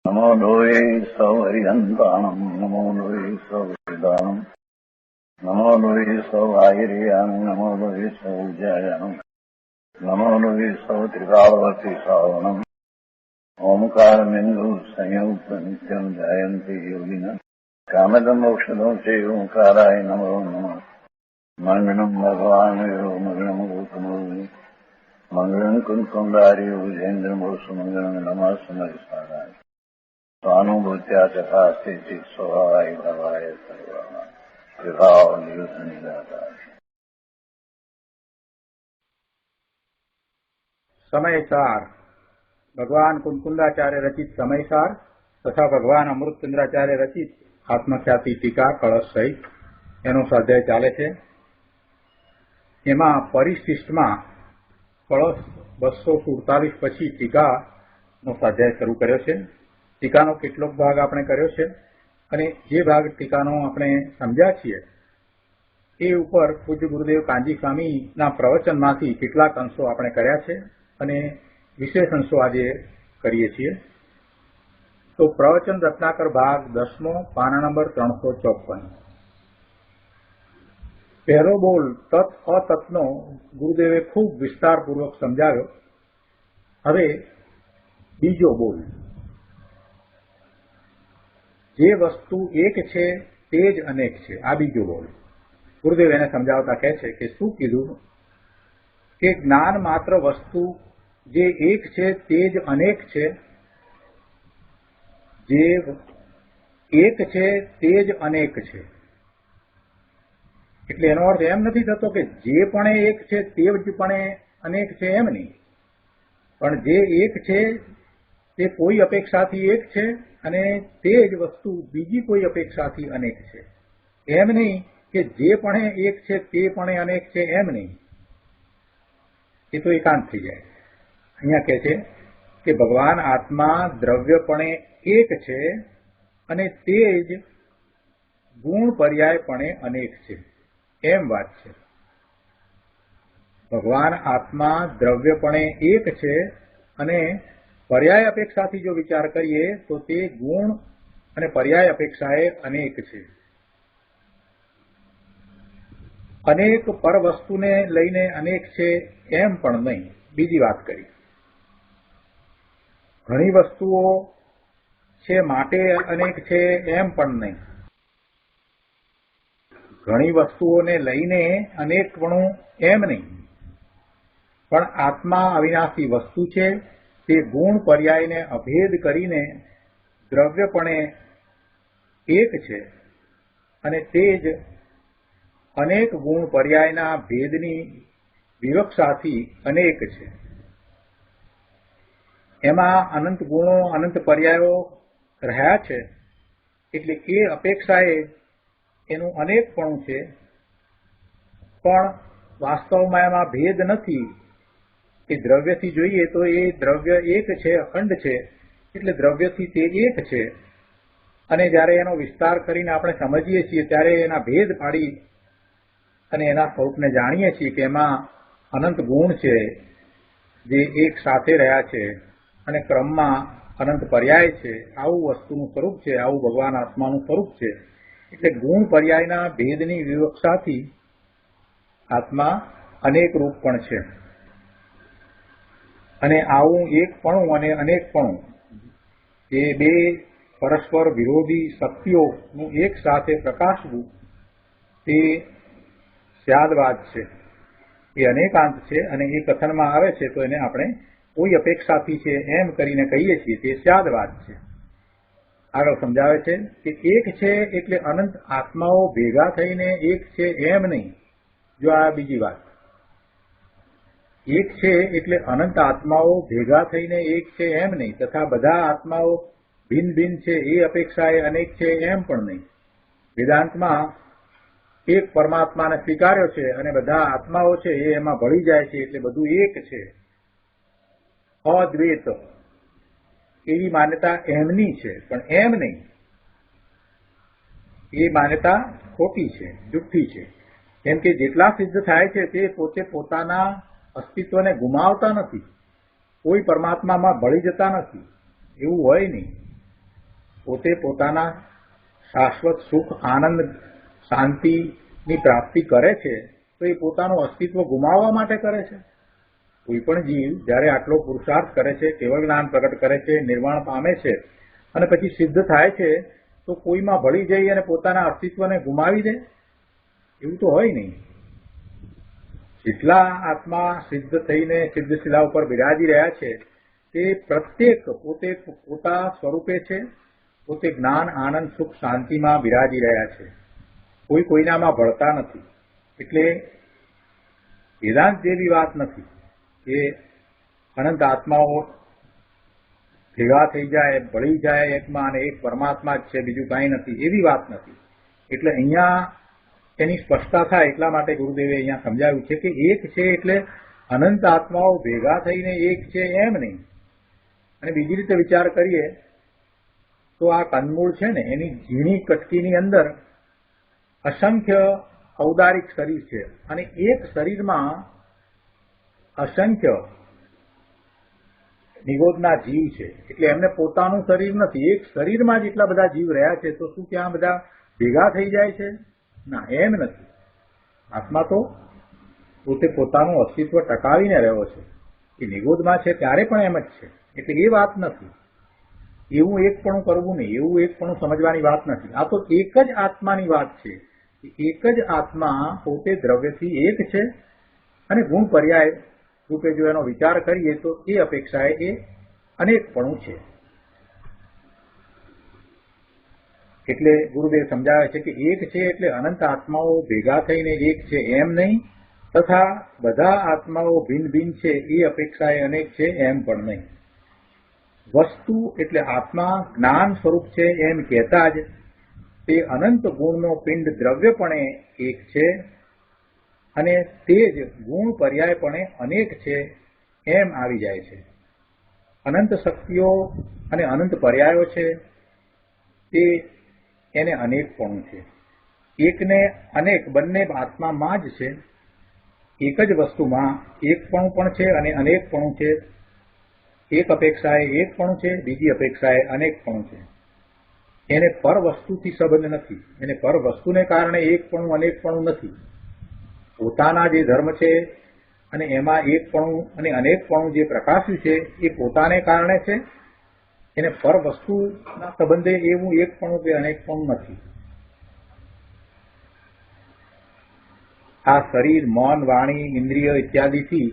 नमो लोये सौहरिहन्ताणम् नमो लोये सौहृदानम् नमो लोये सौहायिर्यानम् नमो लोये सौज्यायानम् नमो लोये सौत्रिकावती सावनम् ओंकारमिन्दु संयुक्त नित्यम् ध्यायन्ति योगिनः कामदम् औषधम् च ओंकाराय नमो नमः मङ्गलम् भगवान् यो मङ्गलम् गौतमो मङ्गलम् कुन्कुण्डारि विजेन्द्रमोसुमङ्गलम् नमः समयसाराय स्वानुभूत्या चकास्ते स्वभावाय भवाय सर्वाः विभावनिदाता समयसार भगवान कुंकुंदाचार्य रचित समयसार तथा भगवान अमृतचंद्राचार्य रचित आत्मख्याति टीका कलश सहित एनो स्वाध्याय चाले छे। एमां परिशिष्टमां कलश 247 पछी टीकानो स्वाध्याय शरू कर्यो छे। टीकानो કેટલોક ભાગ આપણે કર્યો છે અને જે ભાગ ટીકાનો આપણે સમજ્યા છીએ એ ઉપર પૂજ્ય ગુરુદેવ કાંજી સ્વામીના પ્રવચનમાંથી કેટલાક અંશો આપણે કર્યા છે અને વિશેષ અંશો આજે કરીએ છીએ। તો પ્રવચન રત્નાકર ભાગ 10મો પાના નંબર 354। પહેલો બોલ તત્ અતત્નો ગુરુદેવે ખૂબ વિસ્તારપૂર્વક સમજાવ્યો। હવે બીજો બોલ જે વસ્તુ એક છે તે જ અનેક છે। આ બીજો બોલ ગુરુદેવ એને સમજાવતા કહે છે કે શું કીધું કે જ્ઞાન માત્ર વસ્તુ જે એક છે તે જ અનેક છે, જે એક છે તે જ અનેક છે। એટલે એનો અર્થ એમ નથી થતો કે જે પણ એક છે તે જ પણ અનેક છે એમ નહીં, પણ જે એક છે તે કોઈ અપેક્ષાથી એક છે અને તે જ વસ્તુ બીજી કોઈ અપેક્ષાથી અનેક છે એમ નહીં કે જે પણ એક છે તે પણ અનેક છે એમ નહીં। એ તો એકાંત થઈ જાય। અહીંયા કહે છે કે ભગવાન આત્મા દ્રવ્યપણે એક છે અને તે જ ગુણ પર્યાયપણે અનેક છે એમ વાત છે। ભગવાન આત્મા દ્રવ્યપણે એક છે અને પર્યાય અપેક્ષાથી જો વિચાર કરીએ તો તે ગુણ અને પર્યાય અપેક્ષાએ અનેક છે। અનેક પર વસ્તુને લઈને અનેક છે એમ પણ નહીં। બીજી વાત કરી, ઘણી વસ્તુઓ છે માટે અનેક છે એમ પણ નહીં। ઘણી વસ્તુઓને લઈને અનેકપણું એમ નહીં, પણ આત્મા અવિનાશી વસ્તુ છે। તે ગુણ પર્યાયને અભેદ કરીને દ્રવ્યપણે એક છે અને તે જ અનેક ગુણ પર્યાયના ભેદની વિવક્ષાથી અનેક છે। એમાં અનંત ગુણો અનંત પર્યાયો રહ્યા છે એટલે એ અપેક્ષાએ એનું અનેકપણું છે, પણ વાસ્તવમાં એમાં ભેદ નથી। કે દ્રવ્યથી જોઈએ તો એ દ્રવ્ય એક છે, અખંડ છે, એટલે દ્રવ્યથી તે એક છે અને જ્યારે એનો વિસ્તાર કરીને આપણે સમજીએ છીએ ત્યારે એના ભેદ પાડી અને એના સ્વરૂપને જાણીએ છીએ કે એમાં અનંત ગુણ છે જે એક સાથે રહ્યા છે અને ક્રમમાં અનંત પર્યાય છે। આવું વસ્તુનું સ્વરૂપ છે, આવું ભગવાન આત્માનું સ્વરૂપ છે। એટલે ગુણ પર્યાયના ભેદની વિવક્ષાથી આત્મા અનેક રૂપ પણ છે અને આવું એકપણું અને અનેકપણું એ બે પરસ્પર વિરોધી શક્તિઓનું એક સાથે પ્રકાશવું તે સ્યાદવાદ છે, એ અનેકાંત છે અને એ કથનમાં આવે છે તો એને આપણે કોઈ અપેક્ષાથી છે એમ કરીને કહીએ છીએ તે સ્યાદવાદ છે। આગળ સમજાવે છે કે એક છે એટલે અનંત આત્માઓ ભેગા થઈને એક છે એમ નહીં। જો આ બીજી વાત, એક છે એટલે અનંત આત્માઓ ભેગા થઈને એક છે એમ નહીં, તથા બધા આત્માઓ ભિન્ન ભિન્ન છે એ અપેક્ષાએ અનેક છે એમ પણ નહીં। વેદાંતમાં એક પરમાત્માને સ્વીકાર્યો છે અને બધા આત્માઓ છે એ એમાં ભળી જાય છે એટલે બધું એક છે, અદ્વૈત એવી માન્યતા એમની છે, પણ એમ નહીં। એ માન્યતા ખોટી છે, જુઠ્ઠી છે। કેમ કે જેટલા સિદ્ધ થાય છે તે પોતે પોતાના અસ્તિત્વને ગુમાવતા નથી, કોઈ પરમાત્મામાં ભળી જતા નથી, એવું હોય નહીં। પોતે પોતાના શાશ્વત સુખ, આનંદ, શાંતિની પ્રાપ્તિ કરે છે તો એ પોતાનું અસ્તિત્વ ગુમાવવા માટે કરે છે? કોઈ પણ જીવ જ્યારે આટલો પુરુષાર્થ કરે છે, કેવળ જ્ઞાન પ્રગટ કરે છે, નિર્વાણ પામે છે અને પછી સિદ્ધ થાય છે તો કોઈમાં ભળી જઈ અને પોતાના અસ્તિત્વને ગુમાવી દે? એવું તો હોય નહીં. જેટલા આત્મા સિદ્ધ થઈને સિદ્ધશિલા ઉપર બિરાજી રહ્યા છે તે પ્રત્યેક પોતે પોતા સ્વરૂપે છે, પોતે જ્ઞાન, આનંદ, સુખ, શાંતિમાં બિરાજી રહ્યા છે. કોઈ કોઈનામાં ભળતા નથી. એટલે વેદાંત જેવી વાત નથી કે અનંત આત્માઓ ભેગા થઈ જાય, ભળી જાય એકમાં અને એક પરમાત્મા જ છે, બીજું કાંઈ નથી, એવી વાત નથી. એટલે અહીંયા એની સ્પષ્ટતા થાય એટલા માટે ગુરુદેવે અહીંયા સમજાવ્યું છે કે એક છે એટલે અનંત આત્માઓ ભેગા થઈને એક છે એમ નહીં. અને બીજી રીતે વિચાર કરીએ તો આ કંદમૂળ છે ને એની ઝીણી કટકીની અંદર અસંખ્ય ઔદારિક શરીર છે અને એક શરીરમાં અસંખ્ય નિગોદના જીવ છે. એટલે એમને પોતાનું શરીર નથી. એક શરીરમાં જેટલા બધા જીવ રહ્યા છે તો શું ત્યાં બધા ભેગા થઈ જાય છે? ના, એમ નથી. આત્મા તો પોતે પોતાનું અસ્તિત્વ ટકાવીને રહ્યો છે. એ નિગોદમાં છે ત્યારે પણ એમ જ છે. એટલે એ વાત નથી. એવું એકપણું કરવું નહીં, એવું એકપણું સમજવાની વાત નથી. આ તો એક જ આત્માની વાત છે. એક જ આત્મા પોતે દ્રવ્યથી એક છે અને ગુણ પર્યાય રૂપે જો એનો વિચાર કરીએ તો એ અપેક્ષાએ એ અનેકપણું છે. એટલે ગુરુદેવ સમજાવે છે કે એક છે એટલે અનંત આત્માઓ ભેગા થઈને એક છે એમ નહીં, તથા બધા આત્માઓ ભિન્ન ભિન્ન છે એ અપેક્ષાએ અનેક છે એમ પણ નહીં. વસ્તુ એટલે આત્મા જ્ઞાન સ્વરૂપ છે એમ કહેતા જ તે અનંત ગુણનો પિંડ દ્રવ્યપણે એક છે અને તે જ ગુણ પર્યાયપણે અનેક છે એમ આવી જાય છે. અનંત શક્તિઓ અને અનંત પર્યાયો છે તે એને અનેકપણું છે. એકને અનેક બંને આત્મામાં જ છે. એક જ વસ્તુમાં એકપણું પણ છે અને અનેકપણું છે. એક અપેક્ષાએ એકપણું છે, બીજી અપેક્ષાએ અનેકપણું છે. એને પર વસ્તુથી સંબંધ નથી. એને પર વસ્તુને કારણે એકપણું અનેકપણું નથી. પોતાના જે ધર્મ છે અને એમાં એકપણું અને અનેકપણું જે પ્રકાશ્યું છે એ પોતાને કારણે છે. એને પર વસ્તુના સંબંધે એવું એકપણું કે અનેકપણું નથી. આ શરીર, મન, વાણી, ઇન્દ્રિય ઇત્યાદિથી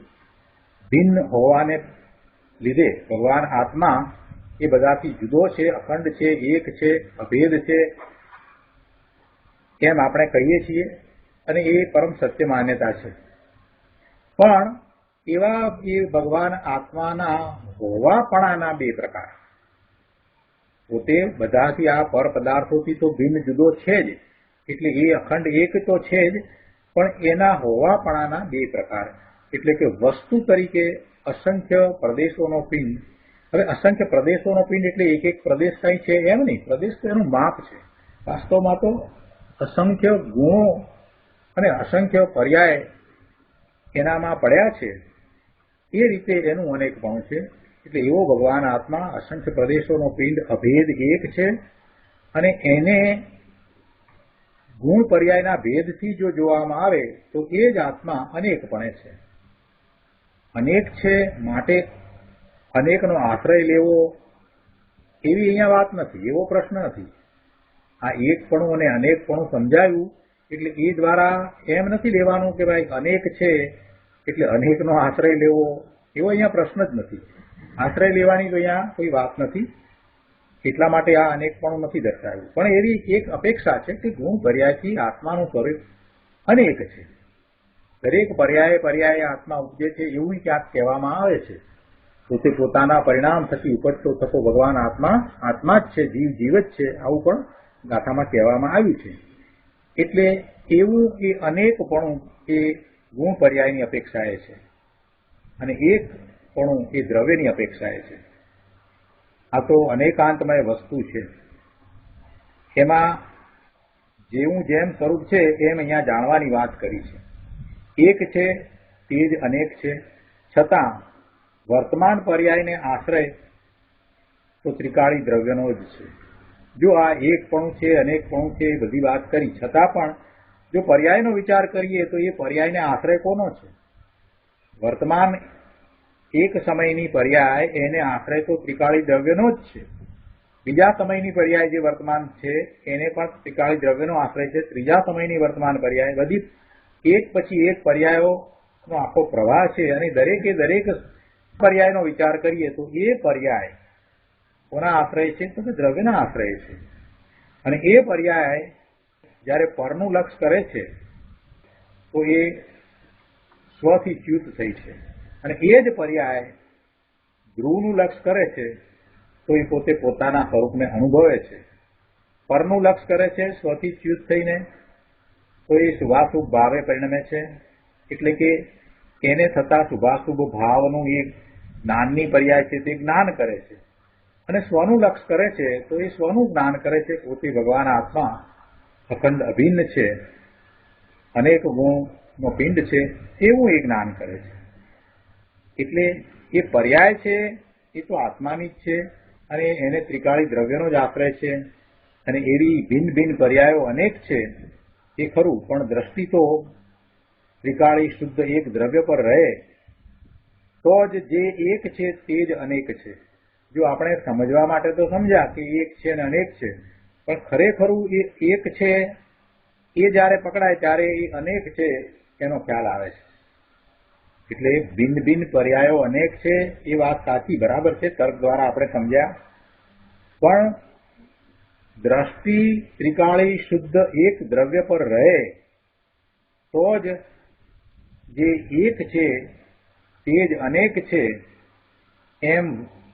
ભિન્ન હોવાને લીધે ભગવાન આત્મા એ બધાથી જુદો છે, અખંડ છે, એક છે, અભેદ છે એમ આપણે કહીએ છીએ અને એ પરમ સત્ય માન્યતા છે. પણ એવા એ ભગવાન આત્માના હોવાપણાના બે પ્રકાર. પોતે બધાથી આ પર પદાર્થોથી તો ભિન્ન જુદો છે જ, એટલે એ અખંડ એક તો છે જ, પણ એના હોવાપણાના બે પ્રકાર. એટલે કે વસ્તુ તરીકે અસંખ્ય પ્રદેશોનો પિંડ. હવે અસંખ્ય પ્રદેશોનો પિંડ એટલે એક એક પ્રદેશ કઈ છે એમ નહીં. પ્રદેશ તો એનું માપ છે. વાસ્તવમાં તો અસંખ્ય ગુણો અને અસંખ્ય પર્યાય એનામાં પડ્યા છે. એ રીતે એનું અનેકપણું છે. એટલે એવો ભગવાન આત્મા અસંખ્ય પ્રદેશોનો પિંડ અભેદ એક છે અને એને ગુણ પર્યાયના ભેદથી જો જોવામાં આવે તો એ જ આત્મા અનેકપણે છે. અનેક છે માટે અનેકનો આશ્રય લેવો એવી અહીંયા વાત નથી, એવો પ્રશ્ન નથી. આ એકપણું અને અનેકપણું સમજાયું એટલે એ દ્વારા એમ નથી લેવાનું કે ભાઈ અનેક છે એટલે અનેકનો આશ્રય લેવો, એવો અહીંયા પ્રશ્ન જ નથી. આશ્રય લેવાની તો અહીંયા કોઈ વાત નથી. એટલા માટે આ અનેકપણું નથી દર્શાવ્યું. પણ એવી એક અપેક્ષા છે કે ગુણ પર્યાયથી આત્માનું સ્વરૂપ અનેક છે. દરેક પર્યાય આત્મા ઉપજે છે એવું ક્યાંક કહેવામાં આવે છે. પોતે પોતાના પરિણામ થકી ઉપજતો થતો ભગવાન આત્મા જ છે, જીવ જ છે, આવું પણ ગાથામાં કહેવામાં આવ્યું છે. એટલે એવું એ અનેકપણું એ ગુણ પર્યાયની અપેક્ષાએ છે અને એકપણું એ દ્રવ્યની અપેક્ષાએ છે. આ તો અનેકાંતમય વસ્તુ છે. એમાં જેવું જેમ સ્વરૂપ છે એમ અહીંયા જાણવાની વાત કરી છે. એક છે તે જ અનેક છે, છતાં વર્તમાન પર્યાયને આશ્રય તો ત્રિકાળી દ્રવ્યનો જ છે. જો આ એકપણું છે, અનેકપણું છે, એ બધી વાત કરી છતાં પણ જો પર્યાયનો વિચાર કરીએ તો એ પર્યાયને આશ્રય કોનો છે? વર્તમાન એક સમયની પર્યાય એને આશ્રય તો ત્રિકાળી દ્રવ્યનો જ છે. બીજા સમયની પર્યાય જે વર્તમાન છે એને પણ ત્રિકાળી દ્રવ્યનો આશ્રય છે. ત્રીજા સમયની વર્તમાન પર્યાય, બધી એક પછી એક પર્યાયોનો આખો પ્રવાહ છે અને દરેકે દરેક પર્યાયનો વિચાર કરીએ તો એ પર્યાય કોના આશ્રય છે? તો કે દ્રવ્યના આશ્રય છે. અને એ પર્યાય જ્યારે પરનું લક્ષ કરે છે તો એ સ્વથી ચ્યુત થઈ છે, અને એ જ પર્યાય ધ્રુવનું લક્ષ કરે છે તો એ પોતે પોતાના સ્વરૂપને અનુભવે છે. પરનું લક્ષ કરે છે સ્વથી ચ્યુત થઈને તો એ શુભાશુભ ભાવે પરિણમે છે, એટલે કે એને થતા શુભાશુભ ભાવનું એક જ્ઞાનની પર્યાય છે તે જ્ઞાન કરે છે. અને સ્વનું લક્ષ કરે છે તો એ સ્વનું જ્ઞાન કરે છે. પોતે ભગવાન આત્મા અખંડ અભિન્ન છે, અનેક ગુણનો પિંડ છે, એવું એ જ્ઞાન કરે છે. એટલે એ પર્યાય છે એ તો આત્માની જ છે અને એને ત્રિકાળી દ્રવ્યનો જ આશ્રય છે. અને એવી ભિન્ન ભિન્ન પર્યાયો અનેક છે એ ખરું, પણ દ્રષ્ટિ તો ત્રિકાળી શુદ્ધ એક દ્રવ્ય પર રહે તો જ જે એક છે તે જ અનેક છે. જો આપણે સમજવા માટે તો સમજ્યા કે એક છે અને અનેક છે, પણ ખરેખરું એ એક છે એ જ્યારે પકડાય ત્યારે એ અનેક છે એનો ખ્યાલ આવે છે. એટલે ભિન્ન ભિન્ન પર્યાયો અનેક છે એ વાત સાચી, બરાબર છે, તર્ક દ્વારા આપણે સમજ્યા. પણ દ્રષ્ટિ ત્રિકાળી શુદ્ધ એક દ્રવ્ય પર રહે તો જ જે એક છે તે જ અનેક છે એમ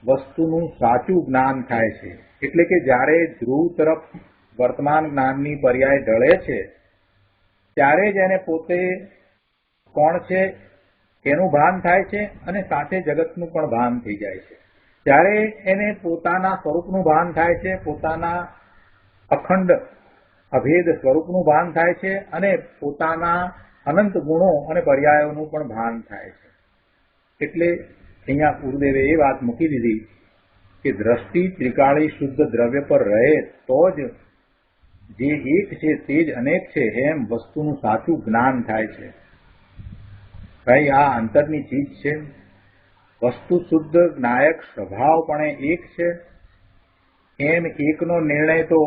વસ્તુનું સાચું જ્ઞાન થાય છે. એટલે કે જ્યારે ધ્રુવ તરફ વર્તમાન જ્ઞાનની પર્યાય ઢળે છે ત્યારે જ એને પોતે કોણ છે એનું ભાન થાય છે અને સાથે જગતનું પણ ભાન થઈ જાય છે. ત્યારે એને પોતાના સ્વરૂપનું ભાન થાય છે, પોતાના અખંડ અભેદ સ્વરૂપનું ભાન થાય છે અને પોતાના અનંત ગુણો અને પર્યાયોનું પણ ભાન થાય છે. એટલે અહીંયા ગુરુદેવે એ વાત મૂકી દીધી કે દ્રષ્ટિ ત્રિકાળી શુદ્ધ દ્રવ્ય પર રહે તો જ જે એક છે તે જ અનેક છે એમ વસ્તુનું સાચું જ્ઞાન થાય છે. ભાઈ આ અંતરની ચીજ છે. વસ્તુ શુદ્ધ જ્ઞાયક સ્વભાવપણે એક છે એમ એકનો નિર્ણય તો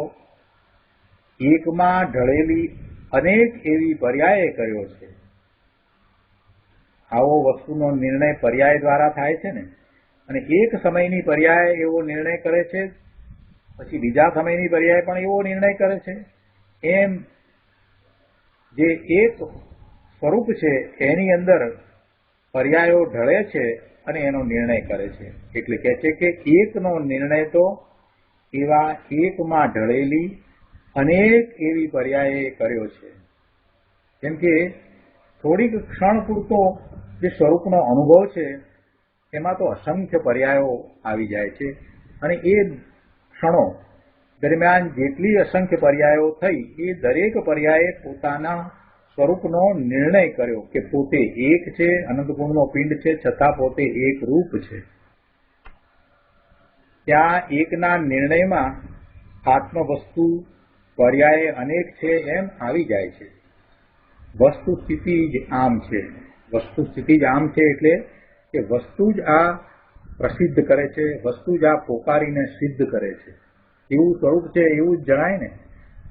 એકમાં ઢળેલી અનેક એવી પર્યાય કર્યો છે. આવો વસ્તુનો નિર્ણય પર્યાય દ્વારા થાય છે ને, અને એક સમયની પર્યાય એવો નિર્ણય કરે છે, પછી બીજા સમયની પર્યાય પણ એવો નિર્ણય કરે છે. એમ જે એક સ્વરૂપ છે એની અંદર પર્યાયો ઢળે છે અને એનો નિર્ણય કરે છે. એટલે કહે છે કે એકનો નિર્ણય તો એવા એકમાં ઢળેલી અનેક એવી પર્યાયે કર્યો છે. કેમ કે થોડીક ક્ષણ પૂરતો જે સ્વરૂપનો અનુભવ છે એમાં તો અસંખ્ય પર્યાયો આવી જાય છે, અને એ ક્ષણો દરમિયાન જેટલી અસંખ્ય પર્યાયો થઈ એ દરેક પર્યાયે પોતાના સ્વરૂપનો નિર્ણય કર્યો કે પોતે એક છે, અનંત ગુણનો પિંડ છે, છતાં પોતે એક રૂપ છે. ત્યાં એકના નિર્ણયમાં આત્મ વસ્તુ પર્યાય અનેક છે એમ આવી જાય છે. વસ્તુ સ્થિતિ જ આમ છે. વસ્તુ સ્થિતિ જ આમ છે એટલે કે વસ્તુ જ આ પ્રસિદ્ધ કરે છે, વસ્તુ જ આ પોકારીને સિદ્ધ કરે છે. એવું સ્વરૂપ છે એવું જ જણાય ને.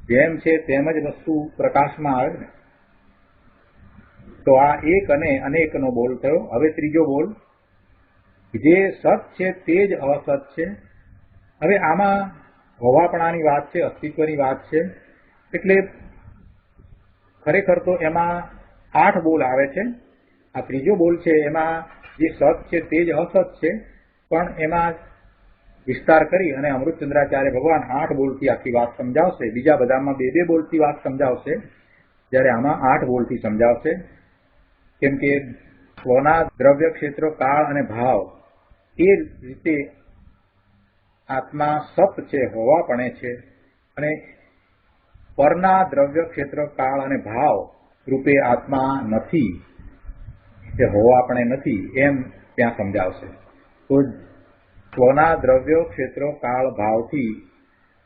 જેમ છે તેમ જ વસ્તુ પ્રકાશમાં આવે ને. તો આ એક અને અનેકનો બોલ થયો. હવે ત્રીજો બોલ, જે સત છે તે જ અસત છે. હવે આમાં હોવાપણાની વાત છે, અસ્તિત્વની વાત છે. એટલે ખરેખર તો એમાં 8 બોલ આવે છે. આ ત્રીજો બોલ છે એમાં જે સત છે તે જ અસત છે, પણ એમાં વિસ્તાર કરી અને અમૃતચંદ્રાચાર્ય ભગવાન 8 બોલથી આખી વાત સમજાવશે. બીજા બધામાં 2-2 બોલથી વાત સમજાવશે, જ્યારે આમાં 8 બોલથી સમજાવશે. કેમ કે સ્વના દ્રવ્ય ક્ષેત્ર કાળ અને ભાવ એ રીતે આત્મા સત છે, હોવાપણે છે, અને પરના દ્રવ્ય ક્ષેત્ર કાળ અને ભાવ રૂપે આત્મા નથી, તે હોવાપણે નથી, એમ ત્યાં સમજાવશે. તો સ્વના દ્રવ્ય ક્ષેત્ર કાળ ભાવથી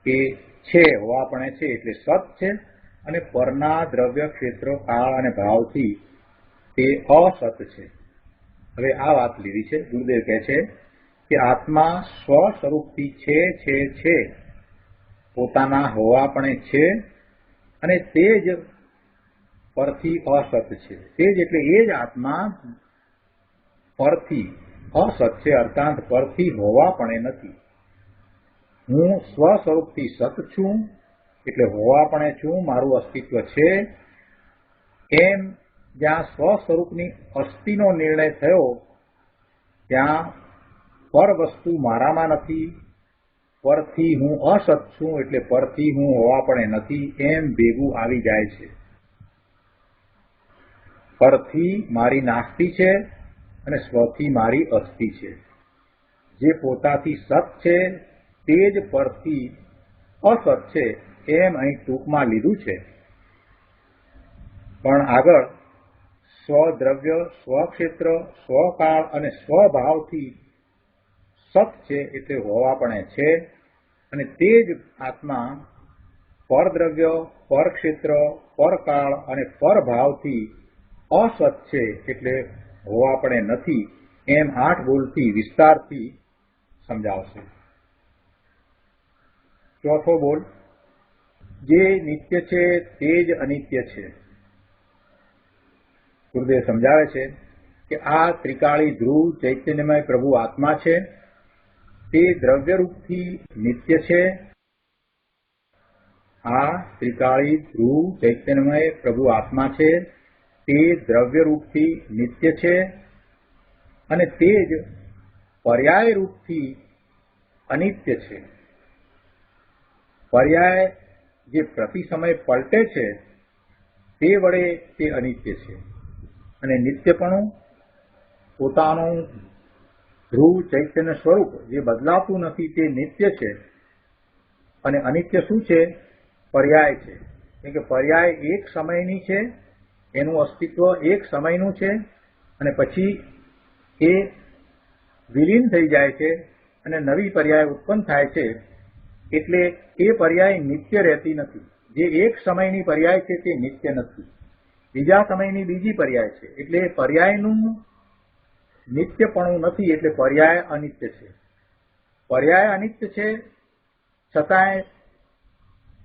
એ છે, હોવાપણે છે એટલે સત છે, અને પરના દ્રવ્ય, ક્ષેત્ર, કાળ અને ભાવથી તે અસત છે. હવે આ વાત લીધી છે. ગુરુદેવ કહે છે કે આત્મા સ્વ સ્વરૂપથી છે, પોતાના હોવાપણે છે, અને તે જ પરથી અસત છે. તે જ એટલે એ જ આત્મા પરથી અસત છે, અર્થાત પરથી હોવાપણે નથી. હું સ્વ સ્વરૂપથી સત છું એટલે હોવાપણે છું, મારું અસ્તિત્વ છે. એમ જ્યાં સ્વ સ્વરૂપની અસ્થિનો નિર્ણય થયો ત્યાં પર વસ્તુ મારામાં નથી. પરથી હું અસત છું એટલે પરથી હું હોવાપણે નથી, એમ ભેગું આવી જાય છે. પરથી મારી નાસ્તિ છે અને સ્વથી મારી અસ્થિ છે. જે પોતાથી સત છે તે જ પરથી અસત છે, એમ અહીં ટૂંકમાં લીધું છે. પણ આગળ સ્વદ્રવ્ય, સ્વક્ષેત્ર, સ્વકાળ અને સ્વભાવથી સત છે એટલે હોવાપણે છે, અને તે જ આત્મા પરદ્રવ્ય, પરક્ષેત્ર, પરકાળ અને પરભાવથી અસત છે એટલે હોવાપણે નથી, એમ 8 બોલથી વિસ્તારથી સમજાવશે. ચોથો બોલ, જે નિત્ય છે તે જ અનિત્ય છે. ગુરુદેવ સમજાવે છે કે આ ત્રિકાળી ધ્રુવ ચૈતન્યમય પ્રભુ આત્મા છે, તે દ્રવ્યરૂપથી નિત્ય છે. આ ત્રિકાળી ધ્રુવ ચૈતન્યમય પ્રભુ આત્મા છે, તે દ્રવ્યરૂપથી નિત્ય છે, અને તે જ પર્યાય રૂપથી અનિત્ય છે. પર્યાય જે પ્રતિ સમય પલટે છે તે વડે તે અનિત્ય છે, અને નિત્યપણું પોતાનું ધ્રુવ ચૈતન્ય સ્વરૂપ જે બદલાતું નથી તે નિત્ય છે. અને અનિત્ય શું છે? પર્યાય છે. કેમ કે પર્યાય એક સમયની છે, એનું અસ્તિત્વ એક સમયનું છે, અને પછી એ વિલીન થઈ જાય છે અને નવી પર્યાય ઉત્પન્ન થાય છે. એટલે એ પર્યાય નિત્ય રહેતી નથી. જે એક સમયની પર્યાય છે તે નિત્ય નથી, બીજા સમયની બીજી પર્યાય છે. એટલે પર્યાયનું નિત્યપણું નથી, એટલે પર્યાય અનિત્ય છે. પર્યાય અનિત્ય છે છતાંય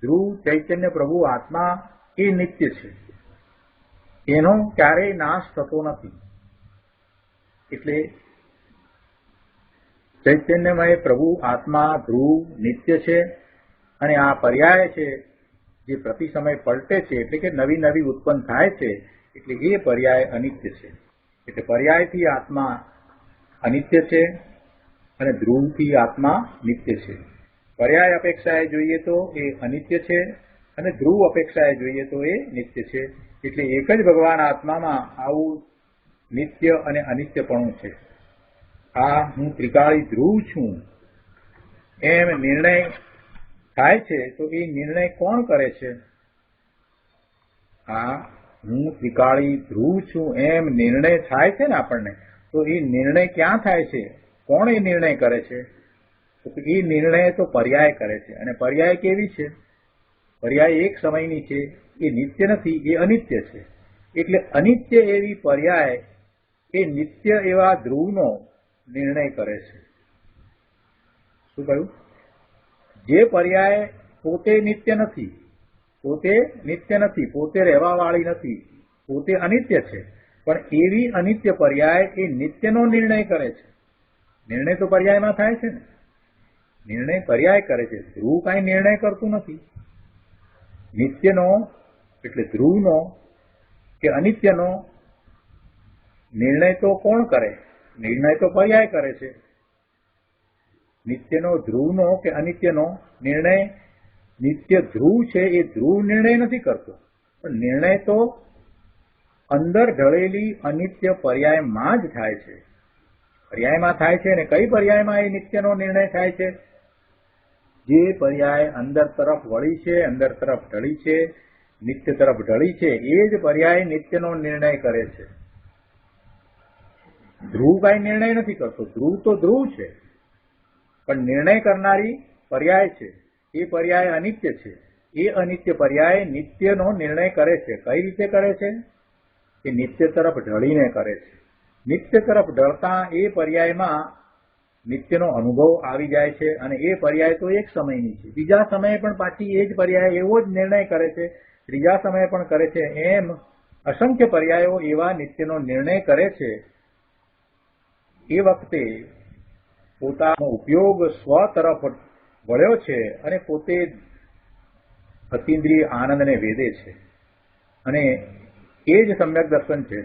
ધ્રુવ ચૈતન્ય પ્રભુ આત્મા એ નિત્ય છે, એનો ક્યારેય નાશ થતો નથી. એટલે ચૈતન્યમય પ્રભુ આત્મા ધ્રુવ નિત્ય છે, અને આ પર્યાય છે જે પ્રતિ સમય પલટે છે, એટલે કે નવી નવી ઉત્પન્ન થાય છે, એટલે એ પર્યાય અનિત્ય છે. એટલે પર્યાયથી આત્મા અનિત્ય છે અને ધ્રુવથી આત્મા નિત્ય છે. પર્યાય અપેક્ષાએ જોઈએ તો એ અનિત્ય છે, અને ધ્રુવ અપેક્ષાએ જોઈએ તો એ નિત્ય છે. એટલે એક જ ભગવાન આત્મામાં આવું નિત્ય અને અનિત્યપણું છે. આ હું ત્રિકાળી ધ્રુવ છું એમ નિર્ણય થાય છે, તો એ નિર્ણય કોણ કરે છે? આ હું ત્રિકાળી ધ્રુવ છું એમ નિર્ણય થાય છે ને આપણને, તો એ નિર્ણય ક્યાં થાય છે? કોણ એ નિર્ણય કરે છે? તો એ નિર્ણય તો પર્યાય કરે છે. અને પર્યાય કેવી છે? પર્યાય એક સમયની છે, એ નિત્ય નથી, એ અનિત્ય છે. એટલે અનિત્ય એવી પર્યાય એ નિત્ય એવા ધ્રુવનો નિર્ણય કરે છે. શું કહ્યું? જે પર્યાય પોતે નિત્ય નથી, પોતે રહેવા વાળી નથી, પોતે અનિત્ય છે, પણ એવી અનિત્ય પર્યાય એ નિત્યનો નિર્ણય કરે છે. નિર્ણય તો પર્યાયમાં થાય છે ને, નિર્ણય પર્યાય કરે છે. ધ્રુવ કાંઈ નિર્ણય કરતું નથી. નિત્યનો એટલે ધ્રુવનો કે અનિત્યનો નિર્ણય તો કોણ કરે? નિર્ણય તો પર્યાય કરે છે. નિત્યનો, ધ્રુવનો કે અનિત્યનો નિર્ણય, નિત્ય ધ્રુવ છે એ ધ્રુવ નિર્ણય નથી કરતો, પણ નિર્ણય તો અંદર ઢળેલી અનિત્ય પર્યાયમાં જ થાય છે. પર્યાયમાં થાય છે, અને કઈ પર્યાયમાં એ નિત્યનો નિર્ણય થાય છે? જે પર્યાય અંદર તરફ વળી છે, અંદર તરફ ઢળી છે, નિત્ય તરફ ઢળી છે, એ જ પર્યાય નિત્યનો નિર્ણય કરે છે. ધ્રુવ કાંઈ નિર્ણય નથી કરતો. ધ્રુવ તો ધ્રુવ છે, પણ નિર્ણય કરનારી પર્યાય છે. એ પર્યાય અનિત્ય છે. એ અનિત્ય પર્યાય નિત્યનો નિર્ણય કરે છે. કઈ રીતે કરે છે? એ નિત્ય તરફ ઢળીને કરે છે. નિત્ય તરફ ઢળતા એ પર્યાયમાં નિત્યનો અનુભવ આવી જાય છે અને એ પર્યાય તો એક સમયની છે. બીજા સમયે પણ પાછી એ જ પર્યાય એવો જ નિર્ણય કરે છે, ત્રીજા સમયે પણ કરે છે. એમ અસંખ્ય પર્યાયો એવા નિત્યનો નિર્ણય કરે છે. એ વખતે પોતાનો ઉપયોગ સ્વ તરફ વળ્યો છે અને પોતે અતિન્દ્રિય આનંદને વેદે છે. અને એ જ સમ્યક દર્શન છે,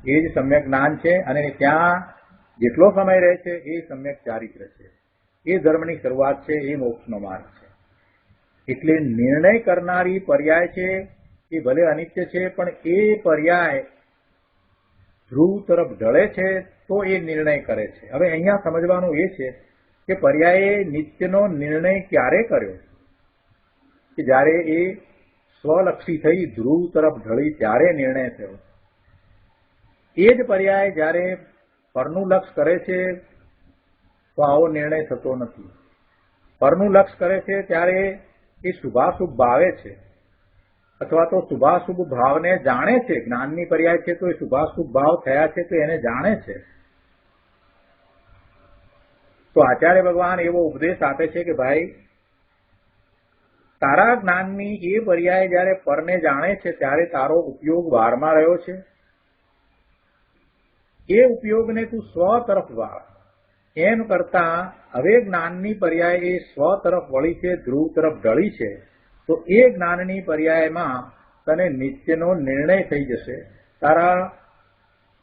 એ જ સમ્યક જ્ઞાન છે. અને ત્યાં જેટલો સમય રહે છે એ સમ્યક ચારિત્ર છે. એ ધર્મની શરૂઆત છે, એ મોક્ષનો માર્ગ છે. એટલે નિર્ણય કરનારી પર્યાય છે એ ભલે અનિત્ય છે, પણ એ પર્યાય ધ્રુવ તરફ ઢળે છે તો એ નિર્ણય કરે છે. હવે અહીંયા સમજવાનું એ છે કે પર્યાયે નિત્યનો નિર્ણય ક્યારે કર્યો? કે જ્યારે એ સ્વલક્ષી થઈ ધ્રુવ તરફ ઢળી ત્યારે નિર્ણય થયો. એ જ પર્યાય જ્યારે પરનું લક્ષ કરે છે તો આવો નિર્ણય થતો નથી. પરનું લક્ષ કરે છે ત્યારે એ શુભાશુભ ભાવે છે, અથવા તો શુભાશુભ ભાવને જાણે છે. જ્ઞાનની પર્યાય છે તો એ શુભાશુભ ભાવ થયા છે તો એને જાણે છે. તો આચાર્ય ભગવાન એવો ઉપદેશ આપે છે કે ભાઈ, તારા જ્ઞાનની એ પર્યાય જ્યારે પરને જાણે છે ત્યારે તારો ઉપયોગ વારમાં રહ્યો છે. એ ઉપયોગને તું સ્વ તરફ વાળ. એમ કરતા હવે જ્ઞાનની પર્યાય એ સ્વ તરફ વળી છે, ધ્રુવ તરફ ઢળી છે. તો એ જ્ઞાનની પર્યાયમાં તને નિત્યનો નિર્ણય થઈ જશે, તારા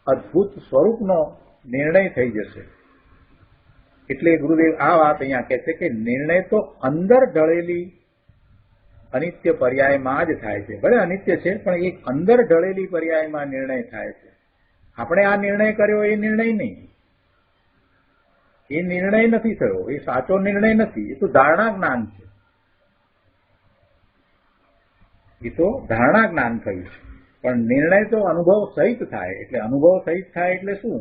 અદ્ભુત સ્વરૂપનો નિર્ણય થઈ જશે. એટલે ગુરુદેવ આ વાત અહીંયા કહે છે કે નિર્ણય તો અંદર ઢળેલી અનિત્ય પર્યાયમાં જ થાય છે. ભલે અનિત્ય છે પણ એક અંદર ઢળેલી પર્યાયમાં નિર્ણય થાય છે. આપણે આ નિર્ણય કર્યો એ નિર્ણય નહીં, એ નિર્ણય નથી થયો, એ સાચો નિર્ણય નથી. એ તો ધારણા જ્ઞાન છે, એ તો ધારણા જ્ઞાન થયું છે. પણ નિર્ણય તો અનુભવ સહિત થાય. એટલે અનુભવ સહિત થાય એટલે શું?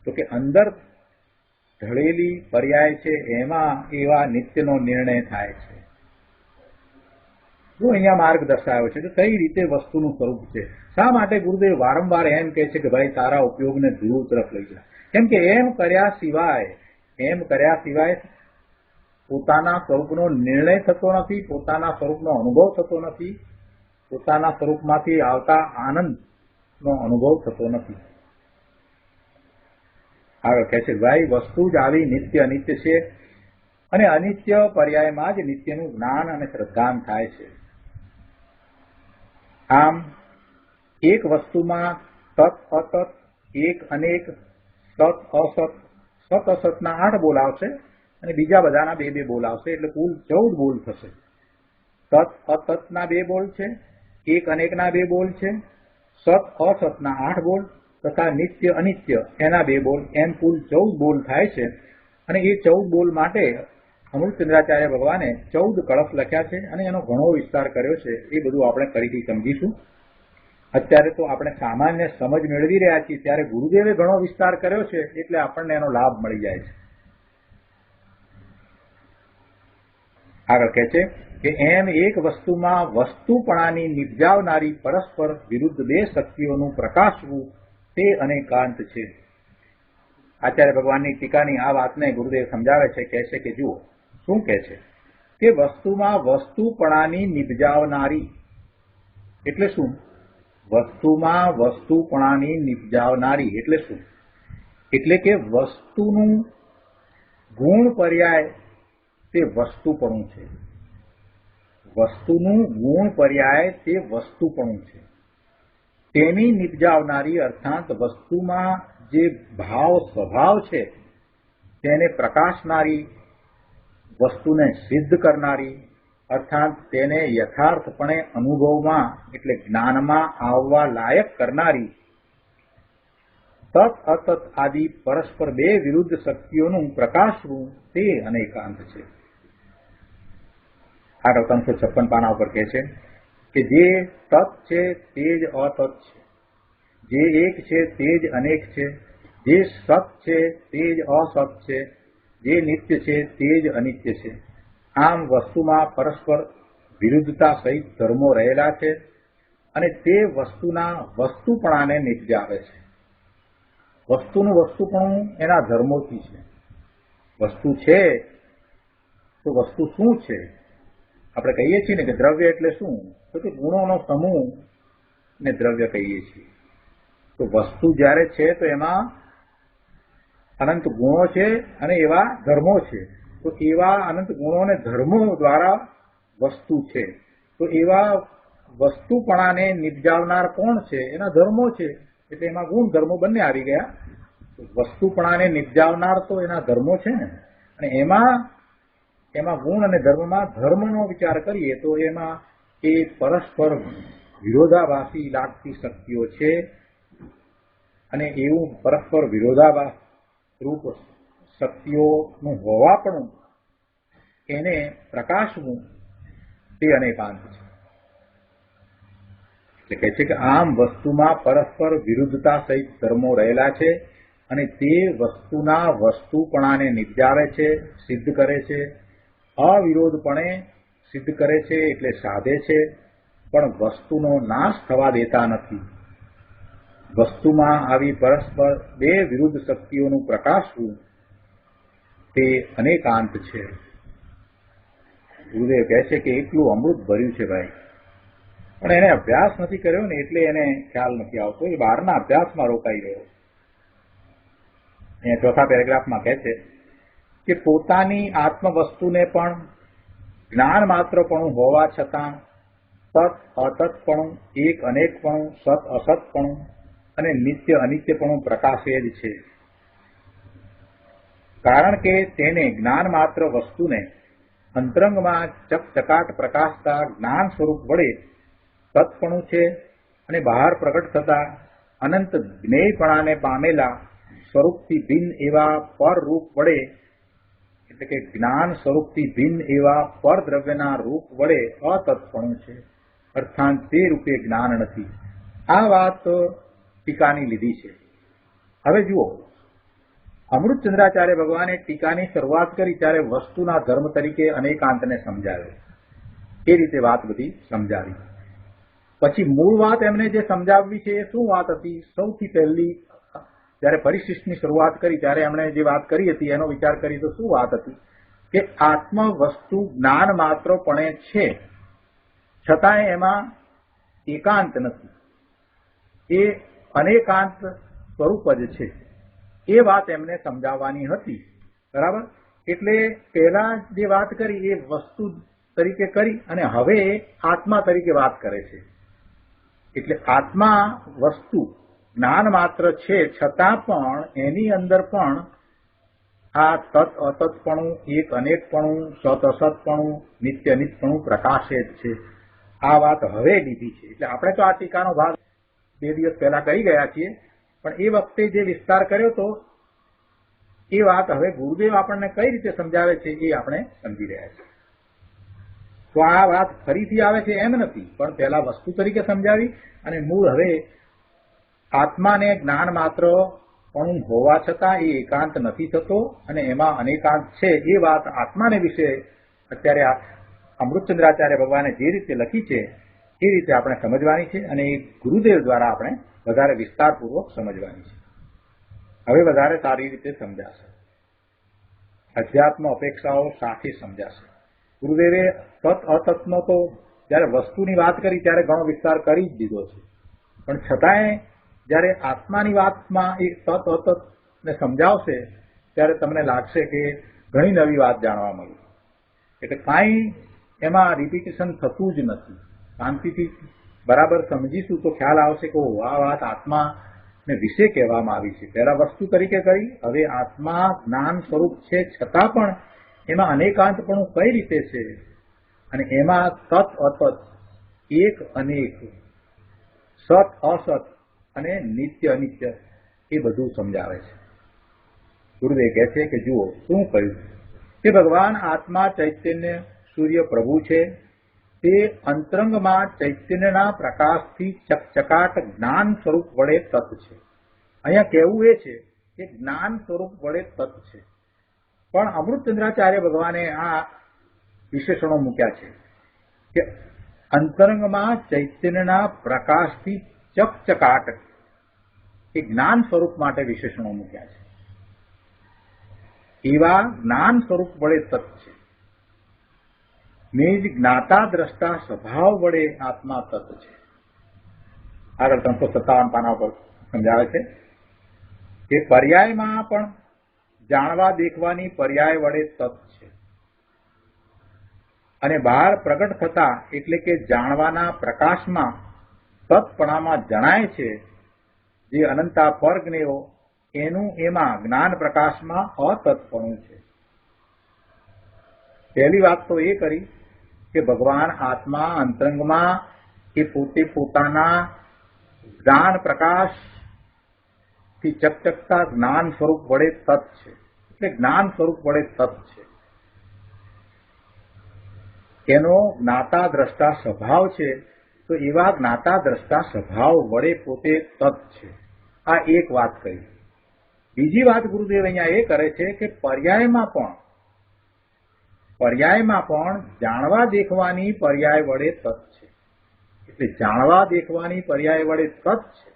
તો કે અંદર ઢળેલી પર્યાય છે એમાં એવા નિત્યનો નિર્ણય થાય છે. જો અહીંયા માર્ગ દર્શાવ્યો છે કે કઈ રીતે વસ્તુનું સ્વરૂપ છે. શા માટે ગુરુદેવ વારંવાર એમ કહે છે કે ભાઈ તારા ઉપયોગને ધ્રુવ તરફ લઈ જા? કેમ કે એમ કર્યા સિવાય પોતાના સ્વરૂપનો નિર્ણય થતો નથી, પોતાના સ્વરૂપનો અનુભવ થતો નથી, પોતાના સ્વરૂપમાંથી આવતા આનંદનો અનુભવ થતો નથી. આગળ કહે છે ભાઈ, વસ્તુ જ આવી નિત્ય અનિત્ય છે અને અનિત્ય પર્યાયમાં જ નિત્યનું જ્ઞાન અને શ્રદ્ધાન થાય છે. આમ એક વસ્તુમાં સત અસત, એક અનેક, સત અસત, સત અસતના 8 બોલ આવશે અને બીજા બધાના 2 બોલ આવશે. એટલે કુલ 14 બોલ થશે. સત અસતના 2 બોલ છે, એક અનેકના 2 બોલ છે, સત અસતના 8 બોલ તથા નિત્ય અનિત્ય એના 2 બોલ, એમ કુલ 14 બોલ થાય છે. અને એ 14 બોલ માટે અમૃતચંદ્રાચાર્ય ભગવાને 14 કળશ લખ્યા છે અને એનો ઘણો વિસ્તાર કર્યો છે. એ બધું આપણે ફરીથી સમજીશું. અત્યારે તો આપણે સામાન્ય સમજ મેળવી રહ્યા છીએ, ત્યારે ગુરુદેવે ઘણો વિસ્તાર કર્યો છે એટલે આપણને એનો લાભ મળી જાય છે. આગળ કહે છે કે એમ એક વસ્તુમાં વસ્તુપણાની નિપજાવનારી પરસ્પર વિરુદ્ધ 2 શક્તિઓનું પ્રકાશવું તે અનેકાંત છે. આચાર્ય ભગવાનની ટીકાની આ વાતને ગુરુદેવ સમજાવે છે. કહે છે કે જુઓ શું કહે છે કે વસ્તુમાં વસ્તુપણાની નિપજાવનારી એટલે શું? વસ્તુમાં વસ્તુપણાની નિપજાવનારી એટલે શું? એટલે કે વસ્તુનું ગુણ પર્યાય તે વસ્તુપણું છે. વસ્તુનું ગુણ પર્યાય તે વસ્તુપણું છે. તેની નિપજાવનારી અર્થાત વસ્તુમાં જે ભાવ સ્વભાવ છે તેને પ્રકાશનારી, વસ્તુને સિદ્ધ કરનારી અર્થાત તેને યથાર્થપણે અનુભવમાં એટલે જ્ઞાનમાં આવવા લાયક કરનારી તત અતત આદિ પરસ્પર 2 વિરુદ્ધ શક્તિઓનું પ્રકાશવું તે અનેકાંત છે. આગળ 356 પાના ઉપર કહે છે કે જે તત છે તે જ અતત છે, જે એક છે તે જ અનેક છે, જે સત છે તે જ અસત છે, જે નિત્ય છે તે જ અનિત્ય છે, આમ વસ્તુમાં પરસ્પર વિરુદ્ધતા સહિત ધર્મો રહેલા છે અને તે વસ્તુના વસ્તુપણાને નિપજાવે છે. વસ્તુનું વસ્તુપણું એના ધર્મોથી છે. વસ્તુ છે તો વસ્તુ શું છે? આપણે કહીએ છીએ ને કે દ્રવ્ય એટલે શું? તો કે ગુણોનો સમૂહ ને દ્રવ્ય કહીએ છીએ. તો વસ્તુ જ્યારે છે તો એમાં અનંત ગુણો છે અને એવા ધર્મો છે. તો એવા અનંત ગુણો અને ધર્મો દ્વારા વસ્તુ છે. તો એવા વસ્તુપણાને નિપજાવનાર કોણ છે? એના ધર્મો છે. એટલે એમાં ગુણ ધર્મો બંને આવી ગયા. વસ્તુપણાને નિપજાવનાર તો એના ધર્મો છે ને, અને એમાં ગુણ અને ધર્મમાં ધર્મનો વિચાર કરીએ તો એમાં એ પરસ્પર વિરોધાભાસી લાગતી શક્તિઓ છે. અને એવું પરસ્પર વિરોધાભાસ રૂપ શક્તિઓનું હોવાપણું એને પ્રકાશવું તે અનેકાંત છે. એટલે કહે છે કે આમ વસ્તુમાં પરસ્પર વિરુદ્ધતા સહિત ધર્મો રહેલા છે અને તે વસ્તુના વસ્તુપણાને નિપજાવે છે, સિદ્ધ કરે છે. અવિરોધપણે સિદ્ધ કરે છે એટલે સાધે છે, પણ વસ્તુનો નાશ થવા દેતા નથી. વસ્તુમાં આવી પરસ્પર બે વિરુદ્ધ શક્તિઓનું પ્રકાશવું તે અનેકાંત છે. ગુરુદેવ કહે છે કે એટલું અમૃત ભર્યું છે ભાઈ, પણ એને અભ્યાસ નથી કર્યો ને એટલે એને ખ્યાલ નથી આવતો. એ બહારના અભ્યાસમાં રોકાઈ રહ્યો. અહીંયા ચોથા પેરેગ્રાફમાં કહે છે કે પોતાની આત્મવસ્તુને પણ જ્ઞાન માત્રપણું હોવા છતાં તત અતતપણું, એક અનેકપણું, સત અસતપણું અને નિત્ય અનિત્યપણું પ્રકાશે જ છે. કારણ કે તેને જ્ઞાન માત્ર વસ્તુને અંતરંગમાં ચકચકાટ પ્રકાશતા જ્ઞાન સ્વરૂપ વડે તત્પણું છે અને બહાર પ્રગટ થતા અનંત જ્ઞેયપણાને પામેલા સ્વરૂપથી ભિન્ન એવા પર રૂપ વડે, એટલે કે જ્ઞાન સ્વરૂપથી ભિન્ન એવા પર દ્રવ્યના રૂપ વડે અતત્પણું છે, અર્થાત તે રૂપે જ્ઞાન નથી. આ વાત ટીકાની લીધી છે. હવે જુઓ, અમૃતચંદ્રાચાર્ય ભગવાને ટીકાની શરૂઆત કરી ત્યારે વસ્તુના ધર્મ તરીકે અનેકાંતને સમજાવ્યો. એ રીતે વાત બધી સમજાવી. પછી મૂળ વાત એમને જે સમજાવવી છે એ શું વાત હતી? સૌથી પહેલી જયારે પરિશિષ્ટની શરૂઆત કરી ત્યારે એમણે જે વાત કરી હતી એનો વિચાર કરી તો શું વાત હતી કે આત્મ વસ્તુ જ્ઞાન માત્રપણે છે, છતાંય એમાં એકાંત નથી, એ અનેકાંત સ્વરૂપ જ છે. એ વાત એમને સમજાવવાની હતી. બરાબર? એટલે પહેલા જે વાત કરી એ વસ્તુ તરીકે કરી અને હવે આત્મા તરીકે વાત કરે છે. એટલે આત્મા વસ્તુ જ્ઞાન માત્ર છે, છતાં પણ એની અંદર પણ આ તત અતતપણું, એક અનેકપણું, સત અસતપણું, નિત્ય અનિત્યપણું પ્રકાશે જ છે. આ વાત હવે લીધી છે. એટલે આપણે તો આ ટીકાનો ભાગ 2 દિવસ પહેલા કરી ગયા છીએ, પણ એ વખતે જે વિસ્તાર કર્યો તો એ વાત હવે ગુરુદેવ આપણને કઈ રીતે સમજાવે છે એ આપણે સમજી રહ્યા છીએ. તો આ વાત ફરીથી આવે છે એમ નથી, પણ પહેલા વસ્તુ તરીકે સમજાવી અને મૂળ હવે આત્માને જ્ઞાન માત્ર પણ હોવા છતાં એ એકાંત નથી થતો અને એમાં અનેકાંત છે એ વાત આત્માને વિશે અત્યારે અમૃતચંદ્રાચાર્ય ભગવાને જે રીતે લખી છે એ રીતે આપણે સમજવાની છે અને એ ગુરુદેવ દ્વારા આપણે વધારે વિસ્તારપૂર્વક સમજવાની છે. હવે વધારે સારી રીતે સમજાશે. અધ્યાત્મ અપેક્ષાઓ સાથે સમજાશે. ગુરુદેવે તત અતતનો તો જયારે વસ્તુની વાત કરી ત્યારે ઘણો વિસ્તાર કરી જ દીધો છે, પણ છતાંય જયારે આત્માની વાતમાં એ તત અતત ને સમજાવશે ત્યારે તમને લાગશે કે ઘણી નવી વાત જાણવા મળી. એટલે કાંઈ એમાં રિપીટેશન થતું જ નથી. શાંતિથી બરાબર સમજીશું તો ખ્યાલ આવશે કે આ વાત આત્માને વિશે કહેવામાં આવી છે. પહેલા વસ્તુ તરીકે કરી, હવે આત્મા જ્ઞાન સ્વરૂપ છે છતાં પણ એમાં અનેકાંતપણું કઈ રીતે છે અને એમાં તત અતત, એક અનેક, સત અસત અને નિત્ય અનિત્ય એ બધું સમજાવે છે. ગુરુદેવ કહે છે કે જુઓ શું કહ્યું કે ભગવાન આત્મા ચૈતન્ય સૂર્ય પ્રભુ છે. તે અંતરંગમાં ચૈતન્યના પ્રકાશથી ચકચકાટ જ્ઞાન સ્વરૂપ વડે તત છે. અહીંયા કહેવું એ છે કે જ્ઞાન સ્વરૂપ વડે તત છે. પણ અમૃતચંદ્રાચાર્ય ભગવાને આ વિશેષણો મૂક્યા છે કે અંતરંગમાં ચૈતન્યના પ્રકાશથી ચકચકાટ એ જ્ઞાન સ્વરૂપ માટે વિશેષણો મૂક્યા છે. એવા જ્ઞાન સ્વરૂપ વડે તત્ છે. નિજ જ્ઞાતા દ્રષ્ટા સ્વભાવ વડે આત્મા તત્ છે. આગળ 357 પાના પર સમજાવે છે કે પર્યાયમાં પણ જાણવા દેખવાની પર્યાય વડે તત્ છે અને બહાર પ્રગટ થતા એટલે કે જાણવાના પ્રકાશમાં તત્પણામાં જણાય છે જે અનંતા પરજ્ઞેયો એનું એમાં જ્ઞાન પ્રકાશમાં અતત્પણું છે. પહેલી વાત તો એ કરી કે ભગવાન આત્મા અંતરંગમાં એ પોતે પોતાના જ્ઞાન પ્રકાશથી ચકચકતા જ્ઞાન સ્વરૂપ વડે તત્ છે. એટલે જ્ઞાન સ્વરૂપ વડે તત્ છે. એનો જ્ઞાતા દ્રષ્ટા સ્વભાવ છે. તો એવા જ્ઞાતા દ્રષ્ટા સ્વભાવ વડે પોતે તત્ છે. આ એક વાત કરી. બીજી વાત ગુરુદેવ અહીંયા એ કરે છે કે પર્યાયમાં પણ જાણવા દેખવાની પર્યાય વડે તત્ છે. એટલે જાણવા દેખવાની પર્યાય વડે તત્ છે.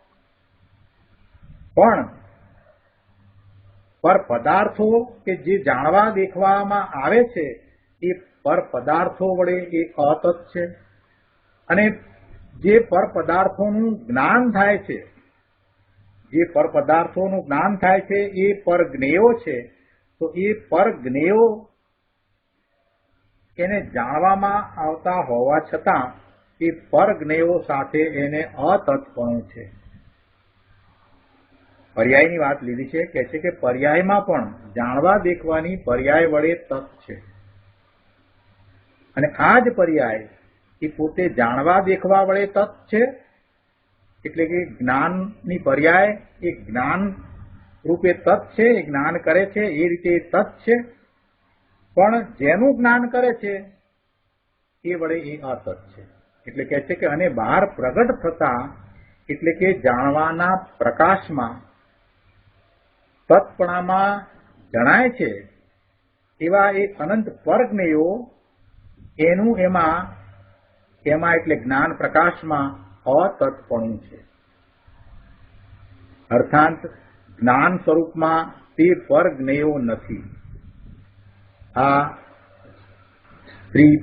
પણ પર પદાર્થો કે જે જાણવા દેખવામાં આવે છે એ પર પદાર્થો વડે એ અતત્ છે. અને જે પર પદાર્થોનું જ્ઞાન થાય છે એ પરજ્ઞેયો છે. તો એ પરજ્ઞેયો એને જાણવામાં આવતા હોવા છતાં એ પરજ્ઞેયો સાથે એને અતત્પણું છે. પર્યાયની વાત લીધી છે. કહે છે કે પર્યાયમાં પણ જાણવા દેખવાની પર્યાય વડે તત્ છે અને આ જ પર્યાય એ પોતે જાણવા દેખવા વડે તત્ છે. એટલે કે જ્ઞાનની પર્યાય એ જ્ઞાન રૂપે તત્ છે. એ જ્ઞાન કરે છે એ રીતે તત્ છે. પણ જેનું જ્ઞાન કરે છે એ વડે એ અતત્ છે. એટલે કહે છે કે અને બહાર પ્રગટ થતા એટલે કે જાણવાના પ્રકાશમાં તત્પણામાં જણાય છે એવા એ અનંત પરજ્ઞેયો એનું એમાં એટલે જ્ઞાન પ્રકાશમાં અતત્પણું છે. અર્થાત જ્ઞાન સ્વરૂપમાં તે પરજ્ઞેયો નથી. આ સ્ત્રી,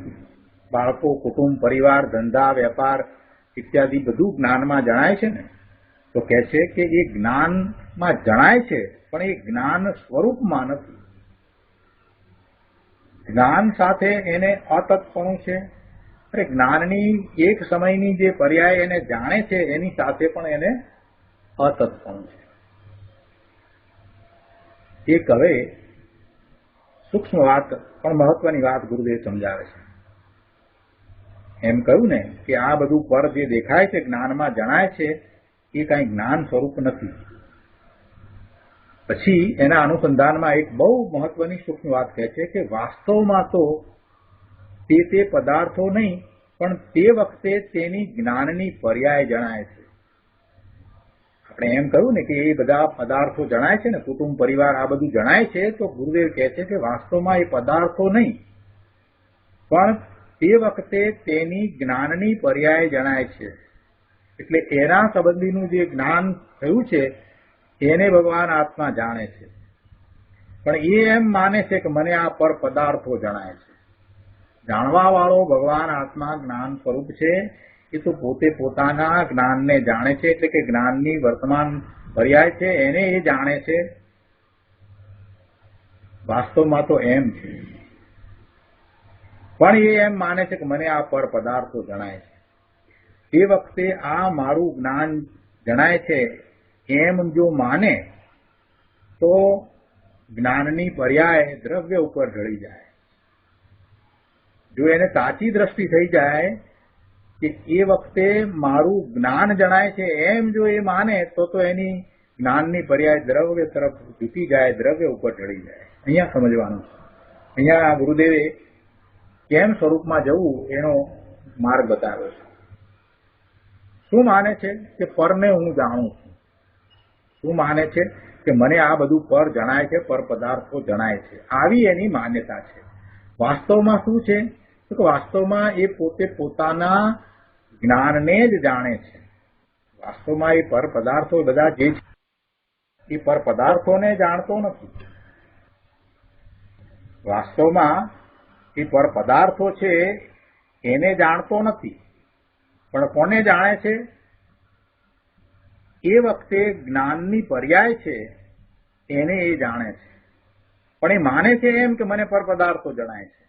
બાળકો, કુટુંબ, પરિવાર, ધંધા, વેપાર ઇત્યાદિ બધું જ્ઞાનમાં જણાય છે ને, તો કહે છે કે એ જ્ઞાનમાં જણાય છે પણ એ જ્ઞાન સ્વરૂપમાં નથી. જ્ઞાન સાથે એને અતત્પણું છે. અરે જ્ઞાનની એક સમયની જે પર્યાય એને જાણે છે એની સાથે પણ એને અતત્પણું છે. એક હવે સૂક્ષ્મ વાત પણ મહત્વની વાત ગુરુદેવ સમજાવે છે. એમ કહ્યું ને કે આ બધું પર જે દેખાય છે જ્ઞાનમાં જણાય છે એ કઈ જ્ઞાન સ્વરૂપ નથી. પછી એના અનુસંધાનમાં એક બહુ મહત્વની સૂક્ષ્મ વાત કહે છે કે વાસ્તવમાં તો તે પદાર્થો નહીં પણ તે વખતે તેની જ્ઞાનની પર્યાય જણાય છે. આપણે એમ કહ્યું ને કે એ બધા પદાર્થો જણાય છે ને, કુટુંબ, પરિવાર આ બધું જણાય છે, તો ગુરુદેવ કહે છે કે વાસ્તવમાં એ પદાર્થો નહીં પણ તે વખતે તેની જ્ઞાનની પર્યાય જણાય છે. એટલે એના સંબંધીનું જે જ્ઞાન થયું છે એને ભગવાન આત્મા જાણે છે. પણ એ એમ માને છે કે મને આ પર પદાર્થો જણાય છે. જાણવા વાળો ભગવાન આત્મા જ્ઞાન સ્વરૂપ છે. એ તો પોતે પોતાના જ્ઞાનને જાણે છે. એટલે કે જ્ઞાનની વર્તમાન પર્યાય છે એને એ જાણે છે. વાસ્તવમાં તો એમ છે. પણ એ એમ માને છે કે મને આ પર પદાર્થો જણાય છે. તે વખતે આ મારું જ્ઞાન જણાય છે એમ જો માને તો જ્ઞાનની પર્યાય દ્રવ્ય ઉપર ઢળી જાય. જો એને સાચી દ્રષ્ટિ થઈ જાય કે એ વખતે મારું જ્ઞાન જણાય છે એમ જો એ માને તો એની જ્ઞાનની પર્યાય દ્રવ્ય તરફ જૂટી જાય, દ્રવ્ય ઉપર ઢળી જાય. અહીંયા સમજવાનું છે. અહીંયા ગુરુદેવે કેમ સ્વરૂપમાં જવું એનો માર્ગ બતાવ્યો છે. શું માને છે કે પરને હું જાણું છું. શું માને છે કે મને આ બધું પર જણાય છે, પર પદાર્થો જણાય છે. આવી એની માન્યતા છે. વાસ્તવમાં શું છે તો વાસ્તવમાં એ પોતે પોતાના જ્ઞાનને જ જાણે છે. વાસ્તવમાં એ પર પદાર્થો બધા જે છે એ પર પદાર્થોને જાણતો નથી. વાસ્તવમાં એ પર પદાર્થો છે એને જાણતો નથી, પણ કોને જાણે છે? એ વખતે જ્ઞાનની પર્યાય છે એને એ જાણે છે, પણ એ માને છે એમ કે મને પર પદાર્થો જણાય છે.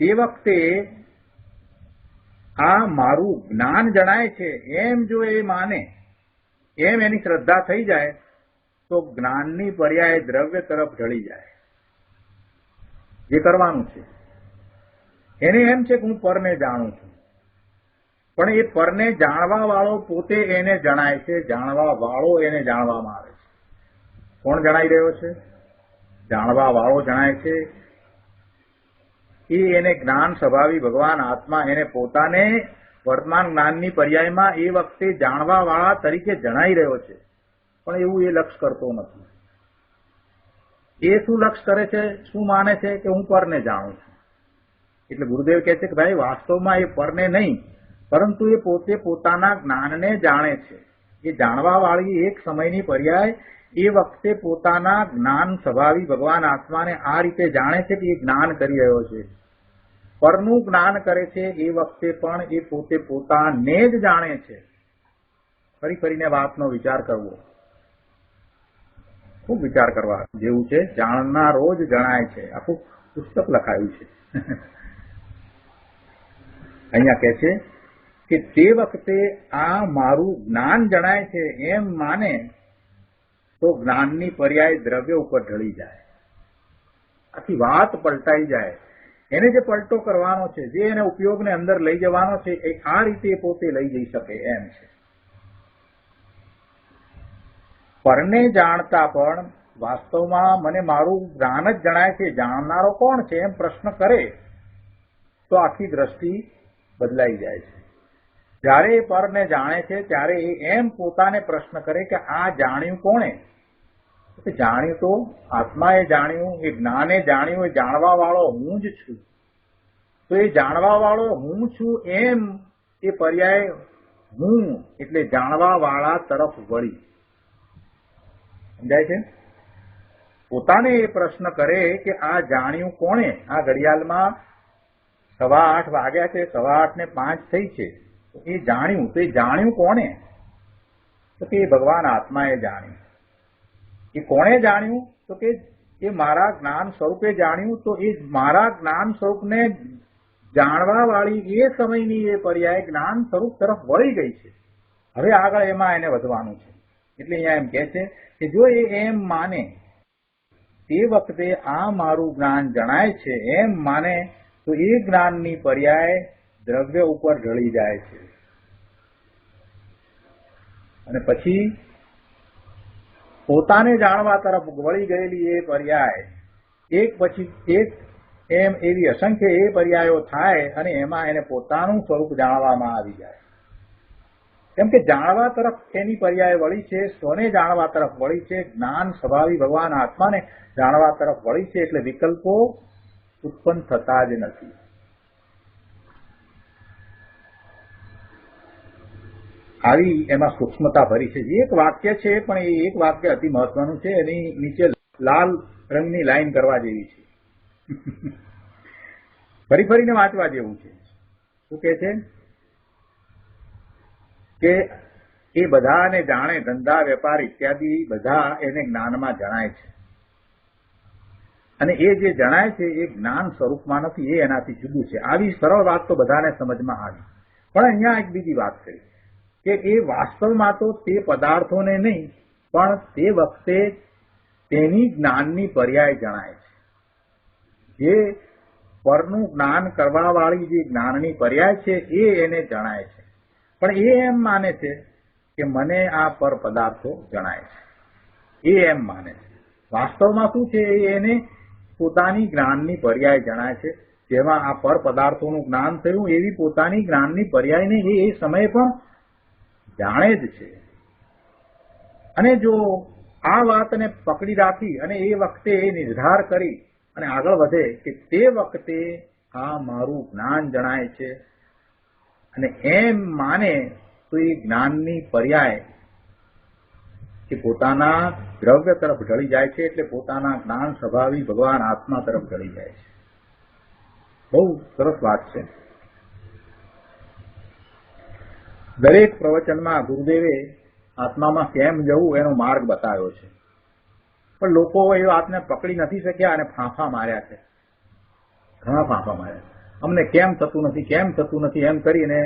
તે વખતે આ મારું જ્ઞાન જણાય છે એમ જો એ માને, એમ એની શ્રદ્ધા થઈ જાય તો જ્ઞાનની પર્યાય દ્રવ્ય તરફ ઢળી જાય. જે કરવાનું છે એને એમ છે કે હું પરને જાણું છું, પણ એ પરને જાણવા વાળો પોતે એને જણાય છે, જાણવા વાળો એને જાણવામાં આવે છે. કોણ જણાઈ રહ્યો છે? જાણવા વાળો જણાય છે. એ એને જ્ઞાન સ્વભાવી ભગવાન આત્મા એને પોતાને વર્તમાન જ્ઞાનની પર્યાયમાં એ વખતે જાણવા વાળા તરીકે જણાઈ રહ્યો છે, પણ એવું એ લક્ષ કરતો નથી. એ શું લક્ષ કરે છે? શું માને છે? કે હું પરને જાણું છું. એટલે ગુરુદેવ કહે છે કે ભાઈ વાસ્તવમાં એ પરને નહીં, પરંતુ એ પોતે પોતાના જ્ઞાનને જાણે છે. એ જાણવા વાળી એક સમયની પર્યાય એ વખતે પોતાના જ્ઞાન સ્વભાવી ભગવાન આત્માને આ રીતે જાણે છે કે એ જ્ઞાન કરી રહ્યો છે. પરનું જ્ઞાન કરે છે એ વખતે પણ એ પોતે પોતાને જ જાણે છે. ફરી ફરીને વાતનો વિચાર કરવો, ખૂબ વિચાર કરવા જેવું છે. જાણનારો જ જણાય છે. આખું પુસ્તક લખાયું છે. અહીંયા કહે છે કે તે વખતે આ મારું જ્ઞાન જણાય છે એમ માને તો જ્ઞાનની પર્યાય દ્રવ્ય ઉપર ઢળી જાય. આખી વાત પલટાઈ જાય. એને જે પલટો કરવાનો છે, જે એને ઉપયોગને અંદર લઈ જવાનો છે, એ આ રીતે પોતે લઈ જઈ શકે એમ છે. પરને જાણતા પણ વાસ્તવમાં મને મારું જ્ઞાન જ જણાય છે, જાણનારો કોણ છે એમ પ્રશ્ન કરે તો આખી દ્રષ્ટિ બદલાઈ જાય છે. જ્યારે એ પરને જાણે છે ત્યારે એ એમ પોતાને પ્રશ્ન કરે કે આ જાણ્યું કોણે? જાણ્યું તો આત્માએ જાણ્યું, એ જ્ઞાને જાણ્યું, એ જાણવા વાળો હું જ છું. તો એ જાણવા વાળો હું છું એમ એ પર્યાય હું એટલે જાણવા વાળા તરફ વળી. સમજાય છે? પોતાને એ પ્રશ્ન કરે કે આ જાણ્યું કોણે? આ ઘડિયાળમાં 8:15 વાગ્યા છે, 8:05 થઈ છે. તો એ જાણ્યું, તો એ જાણ્યું કોણે? તો કે ભગવાન આત્માએ જાણ્યું. એ કોણે જાણ્યું? તો કે એ મારા જ્ઞાન સ્વરૂપે જાણ્યું. તો એ મારા જ્ઞાન સ્વરૂપને જાણવા વાળી એ સમયની એ પર્યાય જ્ઞાન સ્વરૂપ તરફ વળી ગઈ છે. હવે આગળ એમાં એને વધવાનું છે. એટલે અહીંયા એમ કહે છે કે જો એ એમ માને તે વખતે આ મારું જ્ઞાન જણાય છે એમ માને તો એ જ્ઞાનની પર્યાય દ્રવ્ય ઉપર ઢળી જાય છે. અને પછી પોતાને જાણવા તરફ વળી ગયેલી એ પર્યાય એક પછી એક એમ એવી અસંખ્ય એ પર્યાયો થાય અને એમાં એને પોતાનું સ્વરૂપ જાણવામાં આવી જાય. કેમ કે જાણવા તરફ એની પર્યાય વળી છે, સ્વને જાણવા તરફ વળી છે, જ્ઞાન સ્વભાવી ભગવાન આત્માને જાણવા તરફ વળી છે. એટલે વિકલ્પો ઉત્પન્ન થતા જ નથી. આવી એમાં સૂક્ષ્મતા ભરી છે. એક વાક્ય છે, પણ એ એક વાક્ય અતિ મહત્વનું છે. એની નીચે લાલ રંગની લાઈન કરવા જેવી છે. ફરી ફરીને વાંચવા જેવું છે. શું કે છે? કે એ બધાને જાણે, ધંધા વેપાર ઇત્યાદિ બધા એને જ્ઞાનમાં જણાય છે. અને એ જે જણાય છે એ જ્ઞાન સ્વરૂપમાં નથી, એ એનાથી જુદું છે. આવી સરળ વાત તો બધાને સમજમાં આવી. પણ અહીંયા એક બીજી વાત કરી કે એ વાસ્તવમાં તો તે પદાર્થોને નહીં, પણ તે વખતે તેની જ્ઞાનની પર્યાય જણાય છે. જે પરનું જ્ઞાન કરવા વાળી જે જ્ઞાનની પર્યાય છે એ એને જણાય છે. પણ એ એમ માને છે કે મને આ પર પદાર્થો જણાય છે. એ એમ માને છે. વાસ્તવમાં શું છે? એને પોતાની જ્ઞાનની પર્યાય જણાય છે. જેમાં આ પર પદાર્થોનું જ્ઞાન થયું એવી પોતાની જ્ઞાનની પર્યાયને એ સમયે પણ જાણે જ છે. અને જો આ વાતને પકડી રાખી અને એ વખતે એ નિર્ધાર કરી અને આગળ વધે કે તે વખતે આ મારું જ્ઞાન જણાય છે, અને એમ માને તો એ જ્ઞાનની પર્યાય કે પોતાના દ્રવ્ય તરફ ઢળી જાય છે, એટલે પોતાના જ્ઞાન સ્વભાવી ભગવાન આત્મા તરફ ઢળી જાય છે. બહુ સરસ વાત છે. દરેક પ્રવચનમાં ગુરુદેવે આત્મામાં કેમ જવું એનો માર્ગ બતાવ્યો છે, પણ લોકો એ વાતને પકડી નથી શક્યા અને ફાંફા માર્યા છે, ઘણા ફાંફા માર્યા. અમને કેમ થતું નથી એમ કરીને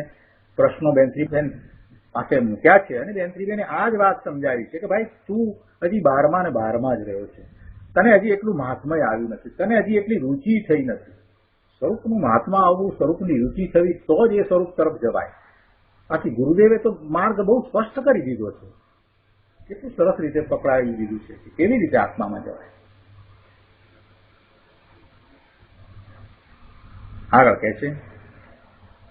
પ્રશ્નો બેનશ્રીબેન પાસે મૂક્યા છે, અને બેનશ્રીબેને આ જ વાત સમજાવી છે કે ભાઈ તું હજી 12મા ને 12મા જ રહ્યો છે, તને હજી એટલું મહાત્મય આવ્યું નથી, તને હજી એટલી રુચિ થઈ નથી. સ્વરૂપનું મહાત્મા આવવું, સ્વરૂપની રુચિ થવી, તો જ એ સ્વરૂપ તરફ જવાય. બાકી ગુરુદેવે તો માર્ગ બહુ સ્પષ્ટ કરી દીધો છે, કેટલું સરસ રીતે પકડાવી દીધું છે કે કેવી રીતે આત્મામાં જવાય. આગળ કહે છે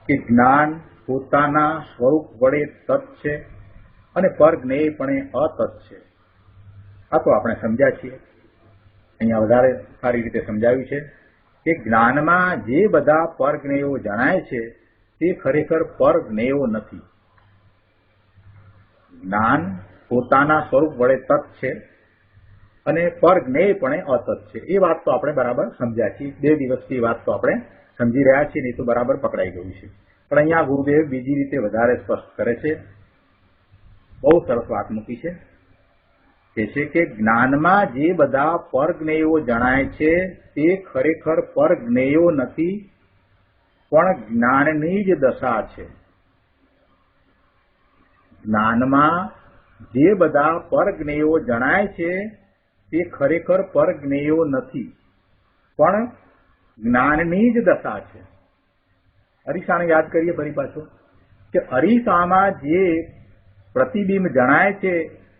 કે જ્ઞાન પોતાના સ્વરૂપ વડે તત્ છે અને પરજ્ઞેયપણે અતત્ છે. આ તો આપણે સમજ્યા છીએ. અહીંયા વધારે સારી રીતે સમજાવ્યું છે કે જ્ઞાનમાં જે બધા પરજ્ઞેયો જણાય છે તે ખરેખર પરજ્ઞેયો નથી. જ્ઞાન પોતાના સ્વરૂપ વડે તત્ છે અને પરજ્ઞેયપણે અતત્ છે. એ વાત તો આપણે બરાબર સમજ્યા છીએ. 2 દિવસથી વાત તો આપણે સમજી રહ્યા છીએ, નહીં તો બરાબર પકડાઈ ગયું છે. પણ અહીંયા ગુરુદેવ બીજી રીતે વધારે સ્પષ્ટ કરે છે. બહુ સરસ વાત મૂકી છે. કે છે કે જ્ઞાનમાં જે બધા પરજ્ઞેયો જણાય છે તે ખરેખર પરજ્ઞેયો નથી, પણ જ્ઞાનની જ દશા છે. જ્ઞાનમાં જે બધા પરજ્ઞેયો જણાય છે તે ખરેખર પરજ્ઞેયો નથી, પણ જ્ઞાનની જ દશા છે. અરીસાને યાદ કરીએ ફરી પાછું કે અરીસામાં જે પ્રતિબિંબ જણાય છે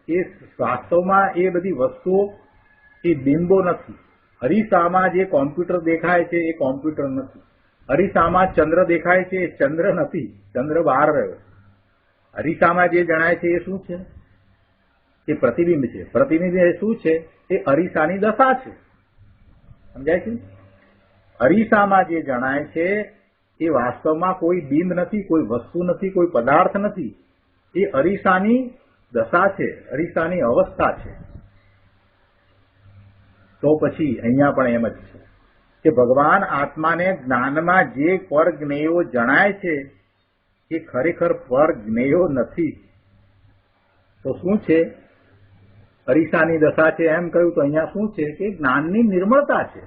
એ વાસ્તવમાં એ બધી વસ્તુઓ એ બિંબો નથી. અરીસામાં જે કોમ્પ્યુટર દેખાય છે એ કોમ્પ્યુટર નથી. અરીસામાં ચંદ્ર દેખાય છે એ ચંદ્ર નથી, ચંદ્ર બહાર રહ્યો. અરીસામાં જે જણાય છે એ શું છે? એ પ્રતિબિંબ છે. પ્રતિબિંબ એ શું છે? એ અરીસાની દશા છે. સમજાય છે? અરીસામાં જે જણાય છે એ વાસ્તવમાં કોઈ બિંબ નથી, કોઈ વસ્તુ નથી, કોઈ પદાર્થ નથી. એ અરીસાની દશા છે, અરીસાની અવસ્થા છે. તો પછી અહીંયા પણ એમ જ છે કે ભગવાન આત્માને જ્ઞાનમાં જે પરજ્ઞેયો જણાય છે એ ખરેખર પરજ્ઞેયો નથી. તો શું છે? અરીસાની દશા છે એમ કહ્યું તો અહીંયા શું છે કે જ્ઞાનની નિર્મળતા છે.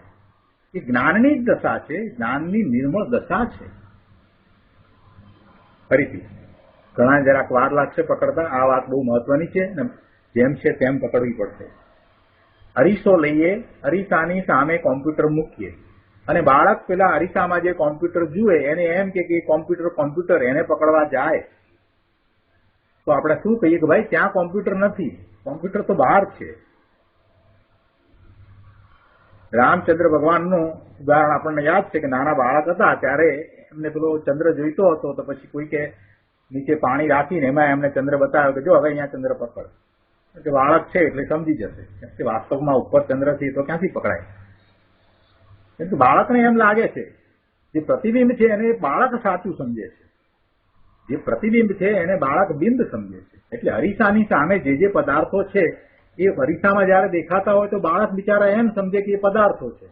એ જ્ઞાનની જ દશા છે, જ્ઞાનની નિર્મળ દશા છે. ફરીથી ઘણા જરાક વાર લાગશે પકડતા. આ વાત બહુ મહત્વની છે ને જેમ છે તેમ પકડવી પડશે. અરીસો લઈએ, અરીસાની સામે કોમ્પ્યુટર મૂકીએ અને બાળક પેલા અરીસામાં જે કોમ્પ્યુટર જુએ એને એમ કે કોમ્પ્યુટર એને પકડવા જાય તો આપણે શું કહીએ કે ભાઈ ત્યાં કોમ્પ્યુટર નથી, કોમ્પ્યુટર તો બહાર છે. રામચંદ્ર ભગવાનનું ઉદાહરણ આપણને યાદ છે કે નાના બાળક હતા ત્યારે એમને પેલો ચંદ્ર જોઈતો હતો તો પછી કોઈ કે નીચે પાણી રાખીને એમાં એમને ચંદ્ર બતાવ્યો કે જો હવે અહીંયા ચંદ્ર પકડ. કે બાળક છે એટલે સમજી જશે કે વાસ્તવમાં ઉપર ચંદ્ર છે તો ક્યાંથી પકડાય. પરંતુ બાળકને એમ લાગે છે જે પ્રતિબિંબ છે એને બાળક સાચું સમજે છે, જે પ્રતિબિંબ છે એને બાળક બિંબ સમજે છે. એટલે અરીસાની સામે જે પદાર્થો છે એ અરીસામાં જયારે દેખાતા હોય તો બાળક બિચારા એમ સમજે કે એ પદાર્થો છે,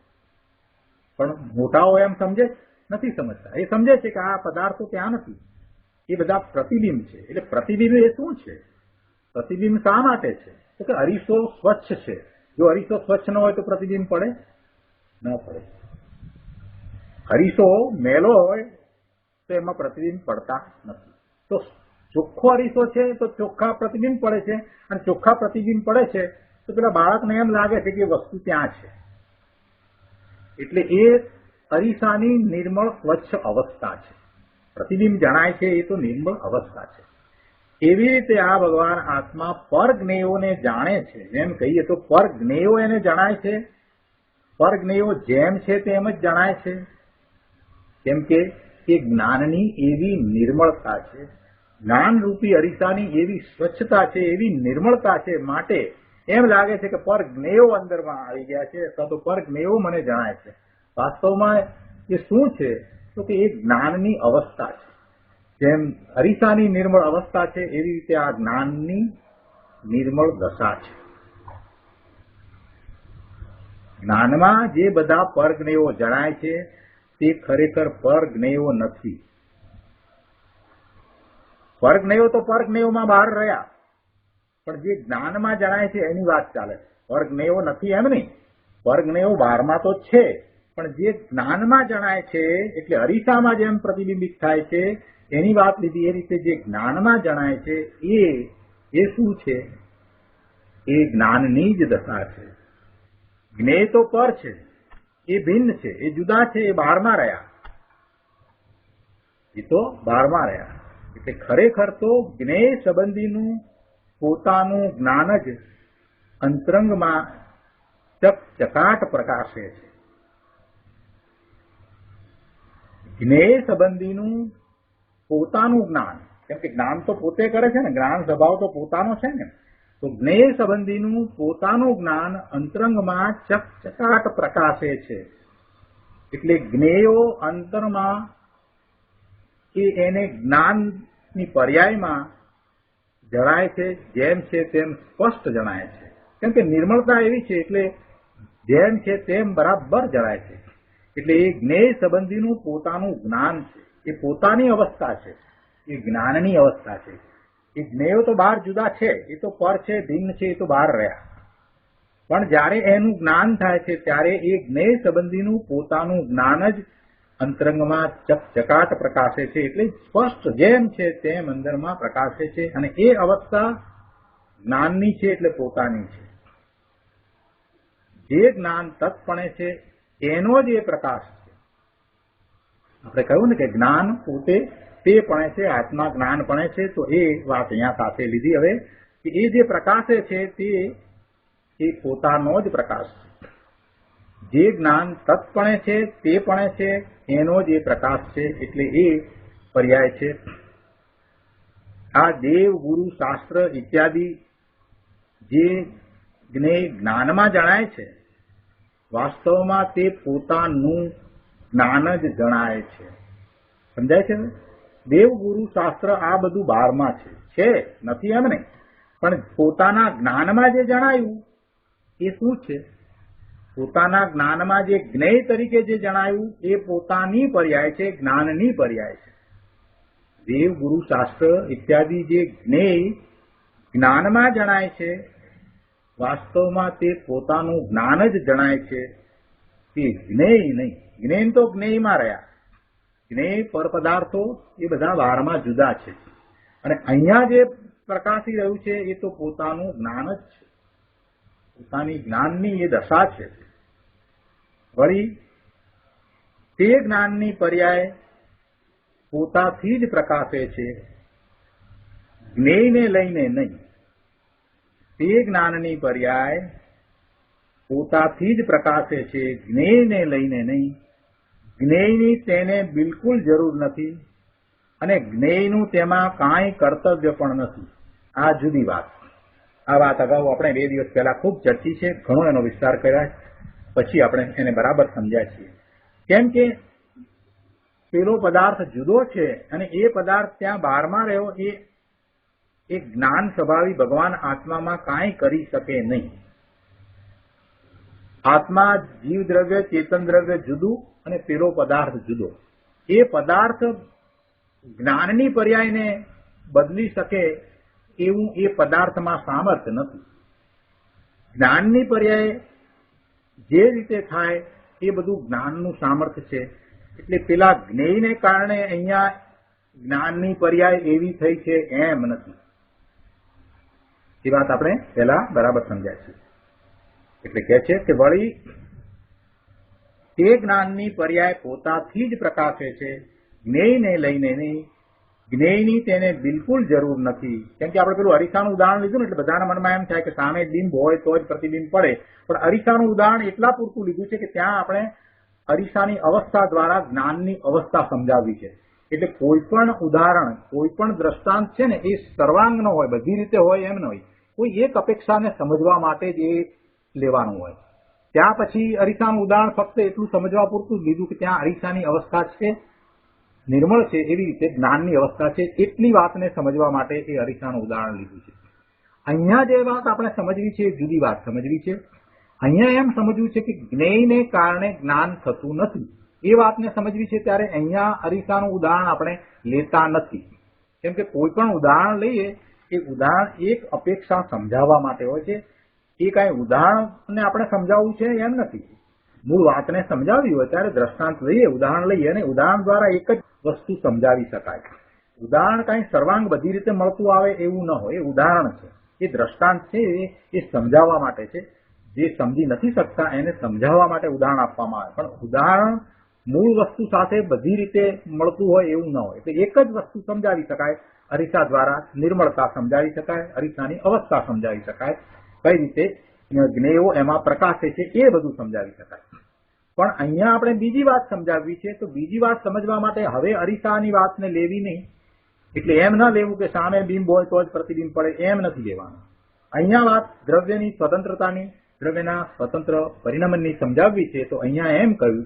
પણ મોટાઓ એમ સમજે નથી સમજતા. એ સમજે છે કે આ પદાર્થો ત્યાં નથી, એ બધા પ્રતિબિંબ છે. એટલે પ્રતિબિંબ એ શું છે? પ્રતિબિંબ શા માટે છે? તો કે અરીસો સ્વચ્છ છે. જો અરીસો સ્વચ્છ ન હોય તો પ્રતિબિંબ પડે ન પડે. અરીસો મેલો હોય તો એમાં પ્રતિબિંબ પડતા નથી. તો ચોખ્ખો અરીસો છે તો ચોખ્ખા પ્રતિબિંબ પડે છે, અને ચોખ્ખા પ્રતિબિંબ પડે છે તો પેલા બાળકને એમ લાગે છે કે વસ્તુ ત્યાં છે. એટલે એ અરીસાની નિર્મળ સ્વચ્છ અવસ્થા છે. પ્રતિબિંબ જણાય છે એ તો નિર્મળ અવસ્થા છે. એવી રીતે આ ભગવાન આત્મા પરજ્ઞેયોને જાણે છે. જેમ કહીએ તો પરજ્ઞેયો એને જણાય છે. પરજ્ઞેયો જેમ છે તેમ જ જણાય છે. કેમ કે એ જ્ઞાનની એવી નિર્મળતા છે, જ્ઞાનરૂપી અરીસાની એવી સ્વચ્છતા છે, એવી નિર્મળતા છે. માટે એમ લાગે છે કે પર જ્ઞેયો અંદરમાં આવી ગયા છે અથવા તો પર જ્ઞેયો મને જણાય છે. વાસ્તવમાં એ શું છે તો કે એ જ્ઞાનની અવસ્થા છે. જેમ અરીસાની નિર્મળ અવસ્થા છે એવી રીતે આ જ્ઞાનની નિર્મળ દશા છે. જ્ઞાનમાં જે બધા પરજ્ઞેયો જણાય છે તે ખરેખર પરજ્ઞેયો નથી. પરજ્ઞેયો તો પરજ્ઞેયોમાં બહાર રહ્યા, પણ જે જ્ઞાનમાં જણાય છે એની વાત ચાલે છે. પરજ્ઞેયો નથી એમ નહીં, પરજ્ઞેયો બહારમાં તો છે, પણ જે જ્ઞાનમાં જણાય છે એટલે અરીસામાં જેમ પ્રતિબિંબિત થાય છે એની વાત લીધી. એ રીતે જે જ્ઞાનમાં જણાય છે એ શું છે? એ જ્ઞાનની જ દશા છે. જ્ઞેય તો પર છે, એ ભિન્ન છે, એ જુદા છે, એ બહારમાં રહ્યા. એ તો બહારમાં રહ્યા. એટલે ખરેખર તો જ્ઞેય સંબંધીનું પોતાનું જ્ઞાન જ અંતરંગમાં ચકાટ પ્રકાશે છે. જ્ઞેય સંબંધીનું પોતાનું જ્ઞાન, કેમ કે જ્ઞાન તો પોતે કરે છે ને, જ્ઞાન સ્વભાવ તો પોતાનો છે ને, તો જ્ઞેય સંબંધીનું પોતાનું જ્ઞાન અંતરંગમાં ચકાટ પ્રકાશે છે. એટલે જ્ઞેયો અંતરમાં એને જ્ઞાનની પર્યાયમાં જણાય છે, જેમ છે તેમ સ્પષ્ટ જણાય છે. કેમ કે નિર્મળતા એવી છે એટલે જેમ છે તેમ બરાબર જણાય છે. એટલે એ જ્ઞેય સંબંધીનું પોતાનું જ્ઞાન છે, એ પોતાની અવસ્થા છે, એ જ્ઞાનની અવસ્થા છે. એ જ્ઞેયો તો બહાર જુદા છે, એ તો પર છે, ભિન્ન છે, એ તો બહાર રહ્યા. પણ જ્યારે એનું જ્ઞાન થાય છે ત્યારે એ જ્ઞેય સંબંધીનું પોતાનું જ્ઞાન જ અંતરંગમાં ચકાટ પ્રકાશે છે. એટલે સ્પષ્ટ જેમ છે તેમ અંદરમાં પ્રકાશે છે. અને એ અવસ્થા જ્ઞાનની છે એટલે પોતાની છે. જે જ્ઞાન તત્પણે છે એનો જ એ પ્રકાશ છે. આપણે કહ્યું ને કે જ્ઞાન પોતે તે પણે છે, આત્મા જ્ઞાન પણે છે. તો એ વાત અહીંયા સાથે લીધી હવે કે એ જે પ્રકાશે છે તે એ પોતાનો જ પ્રકાશ છે. જે જ્ઞાન તત્પણે છે તે પણે છે એનો જ એ પ્રકાશ છે. એટલે એ પર્યાય છે. આ દેવ, ગુરુ, શાસ્ત્ર ઇત્યાદિ જે જ્ઞાનમાં જણાય છે વાસ્તવમાં તે પોતાનું જ્ઞાન જ જણાય છે. સમજાય છે? દેવ, ગુરુ, શાસ્ત્ર આ બધું બહારમાં છે, નથી એમ નહીં, પણ પોતાના જ્ઞાનમાં જે જણાયું એ શું છે? પોતાના જ્ઞાનમાં જે જ્ઞેય તરીકે જે જણાયું એ પોતાની પર્યાય છે, જ્ઞાનની પર્યાય છે. દેવ, ગુરુ, શાસ્ત્ર ઇત્યાદિ જે જ્ઞેય જ્ઞાનમાં જણાય છે વાસ્તવમાં તે પોતાનું જ્ઞાન જ જણાય છે, તે જ્ઞેય નહીં. જ્ઞેય તો જ્ઞેયમાં રહ્યા. જ્ઞેય પર પદાર્થો એ બધા બહારમાં જુદા છે. અને અહીંયા જે પ્રકાશી રહ્યું છે એ તો પોતાનું જ્ઞાન જ છે, પોતાની જ્ઞાનની એ દશા છે. વળી તે જ્ઞાનની પર્યાય પોતાથી જ પ્રકાશે છે, જ્ઞેયને લઈને નહીં. તે જ્ઞાનની પર્યાય પોતાથી જ પ્રકાશે છે, જ્ઞેયને લઈને નહીં. જ્ઞેયની તેને બિલકુલ જરૂર નથી અને જ્ઞેયનું તેમાં કાંઈ કર્તવ્ય પણ નથી. આ જુદી વાત. આ વાત અગાઉ આપણે 2 દિવસ પહેલા ખૂબ ચર્ચી છે, ઘણો એનો વિસ્તાર કર્યા, પછી આપણે એને બરાબર સમજ્યા છીએ. કેમ કે પેલો પદાર્થ જુદો છે અને એ પદાર્થ ત્યાં બહારમાં રહ્યો એ જ્ઞાન સ્વભાવી ભગવાન આત્મામાં કાંઈ કરી શકે નહીં. આત્મા જીવ દ્રવ્ય, ચેતન દ્રવ્ય જુદું અને પેલો પદાર્થ જુદો. એ પદાર્થ જ્ઞાનની પર્યાયને બદલી શકે એવું એ પદાર્થમાં સામર્થ્ય નથી. જ્ઞાનની પર્યાય જે રીતે થાય એ બધું જ્ઞાનનું સામર્થ્ય છે. એટલે પેલા જ્ઞેયને કારણે અહીંયા જ્ઞાનની પર્યાય એવી થઈ છે એમ નથી. એ વાત આપણે પહેલા બરાબર સમજ્યા છીએ. એટલે કહે છે કે વળી તે જ્ઞાનની પર્યાય પોતાથી જ પ્રકાશે છે, જ્ઞેયને લઈને નહીં. જ્ઞેયની તેને બિલકુલ જરૂર નથી. કેમ કે આપણે પેલું અરીસાનું ઉદાહરણ લીધું ને એટલે બધાના મનમાં એમ થાય કે સામે બિંબ હોય તો જ પ્રતિબિંબ પડે. પણ અરીસાનું ઉદાહરણ એટલા પૂરતું લીધું છે કે ત્યાં આપણે અરીસાની અવસ્થા દ્વારા જ્ઞાનની અવસ્થા સમજાવી છે. એટલે કોઈ પણ ઉદાહરણ, કોઈ પણ દ્રષ્ટાંત છે ને એ સર્વાંગનો હોય, બધી રીતે હોય એમ ન હોય. કોઈ એક અપેક્ષાને સમજવા માટે જ એ લેવાનું હોય. ત્યાં પછી અરીસાનું ઉદાહરણ ફક્ત એટલું સમજવા પૂરતું જ લીધું કે ત્યાં અરીસાની અવસ્થા છે, નિર્મળ છે, એવી રીતે જ્ઞાનની અવસ્થા છે, એટલી વાતને સમજવા માટે એ અરીસાનું ઉદાહરણ લીધું છે. અહીંયા જે વાત આપણે સમજવી છે એ જુદી વાત સમજવી છે. અહીંયા એમ સમજવું છે કે જ્ઞેયને કારણે જ્ઞાન થતું નથી, એ વાતને સમજવી છે. ત્યારે અહીંયા અરીસાનું ઉદાહરણ આપણે લેતા નથી, કેમ કે કોઈ પણ ઉદાહરણ લઈએ એ ઉદાહરણ એક અપેક્ષા સમજાવવા માટે હોય છે. એ કાંઈ ઉદાહરણને આપણે સમજાવવું છે એમ નથી. મૂળ વાતને સમજાવવી હોય ત્યારે દ્રષ્ટાંત લઈએ, ઉદાહરણ લઈએ, અને ઉદાહરણ દ્વારા એક જ વસ્તુ સમજાવી શકાય. ઉદાહરણ કાંઈ સર્વાંગ બધી રીતે મળતું આવે એવું ન હોય. એ ઉદાહરણ છે, એ દ્રષ્ટાંત છે, એ સમજાવવા માટે છે. જે સમજી નથી શકતા એને સમજાવવા માટે ઉદાહરણ આપવામાં આવે. પણ ઉદાહરણ મૂળ વસ્તુ સાથે બધી રીતે મળતું હોય એવું ન હોય. એટલે એક જ વસ્તુ સમજાવી શકાય. અરીસા દ્વારા નિર્મળતા સમજાવી શકાય, અરીસાની અવસ્થા સમજાવી શકાય, કઈ રીતે જ્ઞેયો એમાં પ્રકાશે છે એ બધું સમજાવી શકાય. પણ અહીંયા આપણે બીજી વાત સમજાવવી છે. તો બીજી વાત સમજવા માટે હવે અરીસાની વાતને લેવી નહીં. એટલે એમ ન લેવું કે સામે બિંબ હોય તો જ પ્રતિબિંબ પડે, એમ નથી લેવાનું. અહીંયા વાત દ્રવ્યની સ્વતંત્રતાની, દ્રવ્યના સ્વતંત્ર પરિણમનની સમજાવવી છે. તો અહીંયા એમ કહ્યું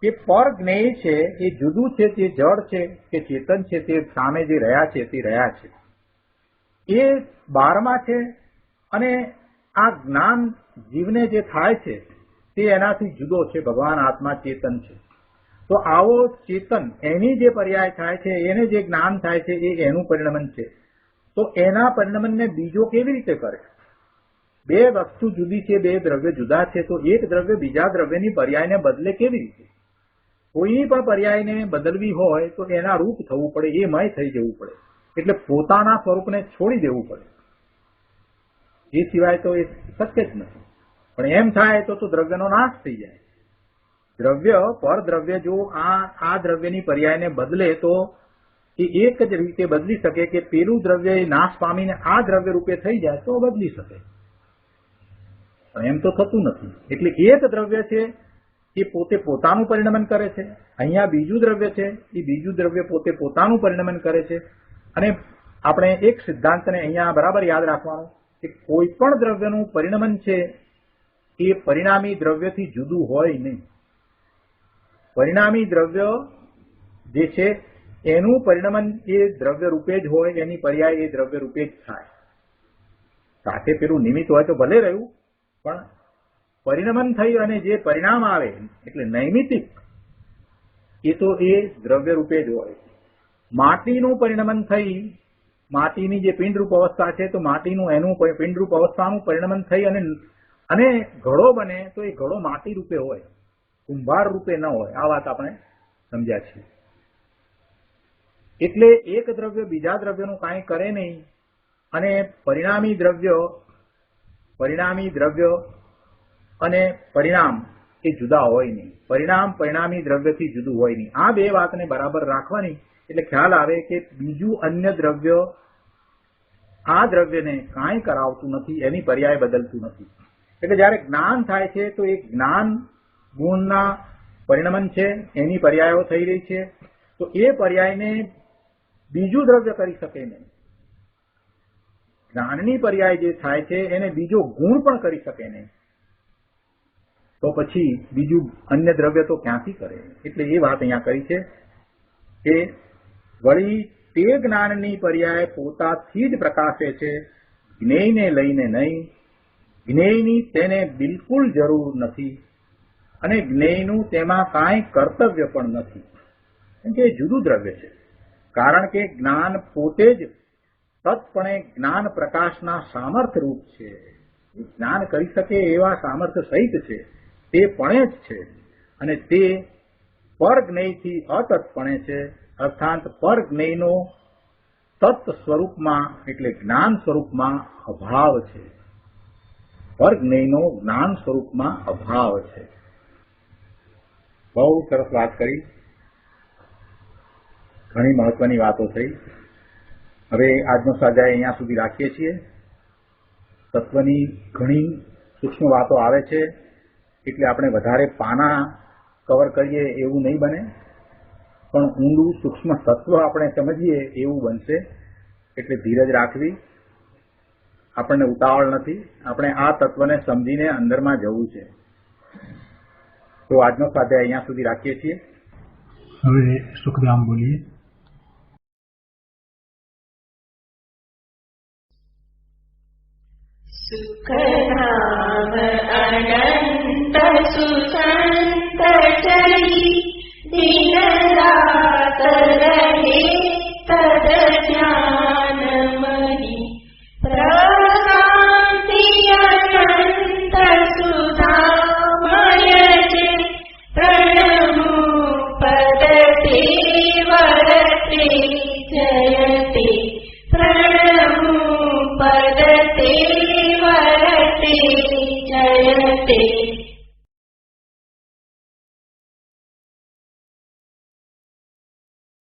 કે પર જ્ઞેય છે એ જુદું છે, તે જડ છે કે ચેતન છે, તે સામે જે રહ્યા છે તે રહ્યા છે, એ બહારમાં છે. અને આ જ્ઞાન જીવને જે થાય છે તે એનાથી જુદો છે. ભગવાન આત્મા ચેતન છે. તો આવો ચેતન એની જે પર્યાય થાય છે, એને જે જ્ઞાન થાય છે એ એનું પરિણમન છે. તો એના પરિણમનને બીજો કેવી રીતે કરે? બે વસ્તુ જુદી છે, બે દ્રવ્ય જુદા છે, તો એક દ્રવ્ય બીજા દ્રવ્યની પર્યાયને બદલે કેવી રીતે? કોઈની પણ પર્યાયને બદલવી હોય તો એના રૂપ થવું પડે, એ મય થઈ જવું પડે. એટલે પોતાના સ્વરૂપને છોડી દેવું પડે. એ સિવાય તો એ શક્ય જ નથી. પણ એમ થાય તો દ્રવ્યનો નાશ થઈ જાય. દ્રવ્ય પર દ્રવ્ય જો આ દ્રવ્યની પર્યાયને બદલે તો એ એક જ રીતે બદલી શકે કે પેલું દ્રવ્ય એ નાશ પામીને આ દ્રવ્ય રૂપે થઈ જાય તો બદલી શકે. પણ એમ તો થતું નથી. એટલે એક દ્રવ્ય છે એ પોતે પોતાનું પરિણમન કરે છે. અહીંયા બીજું દ્રવ્ય છે, એ બીજું દ્રવ્ય પોતે પોતાનું પરિણમન કરે છે. અને આપણે એક સિદ્ધાંતને અહીંયા બરાબર યાદ રાખવાનો કે કોઈ પણ દ્રવ્યનું પરિણમન છે એ પરિણામી દ્રવ્યથી જુદું હોય નહીં. પરિણામી દ્રવ્ય જે છે એનું પરિણમન એ દ્રવ્ય રૂપે જ હોય, એની પર્યાય એ દ્રવ્ય રૂપે જ થાય. સાથે પેલું નિમિત્ત હોય તો ભલે રહ્યું, પણ પરિણમન થઈ અને જે પરિણામ આવે એટલે નૈમિતિક, એ તો એ દ્રવ્ય રૂપે જ હોય. માટીનું પરિણમન થઈ, માટીની જે પિંડરૂપ અવસ્થા છે તો માટીનું એનું પિંડરૂપ અવસ્થાનું પરિણમન થઈ અને ઘડો બને તો એ ઘડો માટી રૂપે હોય, કુંભાર રૂપે ન હોય. આ વાત આપણે સમજ્યા છીએ. એટલે એક દ્રવ્ય બીજા દ્રવ્યનું કાંઈ કરે નહીં. અને પરિણામી દ્રવ્ય અને પરિણામ એ જુદા હોય નહીં. પરિણામ પરિણામી દ્રવ્યથી જુદું હોય નહીં. આ બે વાતને બરાબર રાખવાની. એટલે ખ્યાલ આવે કે બીજું અન્ય દ્રવ્ય આ દ્રવ્યને કાંઈ કરાવતું નથી, એની પર્યાય બદલતું નથી. એટલે જયારે જ્ઞાન થાય છે તો એ જ્ઞાન ગુણના પરિણમન છે, એની પર્યાયો થઈ રહી છે. તો એ પર્યાયને બીજું દ્રવ્ય કરી શકે નહીં. જ્ઞાનની પર્યાય જે થાય છે એને બીજો ગુણ પણ કરી શકે નહીં. તો પછી બીજું અન્ય દ્રવ્ય તો ક્યાંથી કરે? એટલે એ વાત અહીંયા કરી છે કે વળી તે જ્ઞાનની પર્યાય પોતાથી જ પ્રકાશે છે, જ્ઞેયને લઈને નહીં. જ્ઞેયની તેને બિલકુલ જરૂર નથી અને જ્ઞેયનું તેમાં કાંઈ કર્તવ્ય પણ નથી. કેમ કે એ જુદું દ્રવ્ય છે. કારણ કે જ્ઞાન પોતે જ તત્પણે જ્ઞાન પ્રકાશના સામર્થ્ય રૂપ છે. જ્ઞાન કરી શકે એવા સામર્થ્ય સહિત છે, તે પણે જ છે. અને તે પર જ્ઞેયથી અતત્પણે છે. અર્થાત પર જ્ઞેયનો તત્વ સ્વરૂપમાં એટલે જ્ઞાન સ્વરૂપમાં અભાવ છે. પર જ્ઞેયનો જ્ઞાન સ્વરૂપમાં અભાવ છે. બહુ સરસ વાત કરી. ઘણી મહત્વની વાતો થઈ. હવે આજનો સ્વાધ્યાય અહીંયા સુધી રાખીએ છીએ. તત્વની ઘણી સૂક્ષ્મ વાતો આવે છે, એટલે આપણે વધારે પાના કવર કરીએ એવું નહીં બને, પણ ઊંડું સૂક્ષ્મ તત્વ આપણે સમજીએ એવું બનશે. એટલે ધીરજ રાખવી. આપણને ઉતાવળ નથી, આપણે આ તત્વને સમજીને અંદરમાં જવું છે. તો આજનો સ્વાધ્યાય અહીંયા સુધી રાખીએ છીએ. હવે સુખધામ બોલીએ. સુખધામ અનંત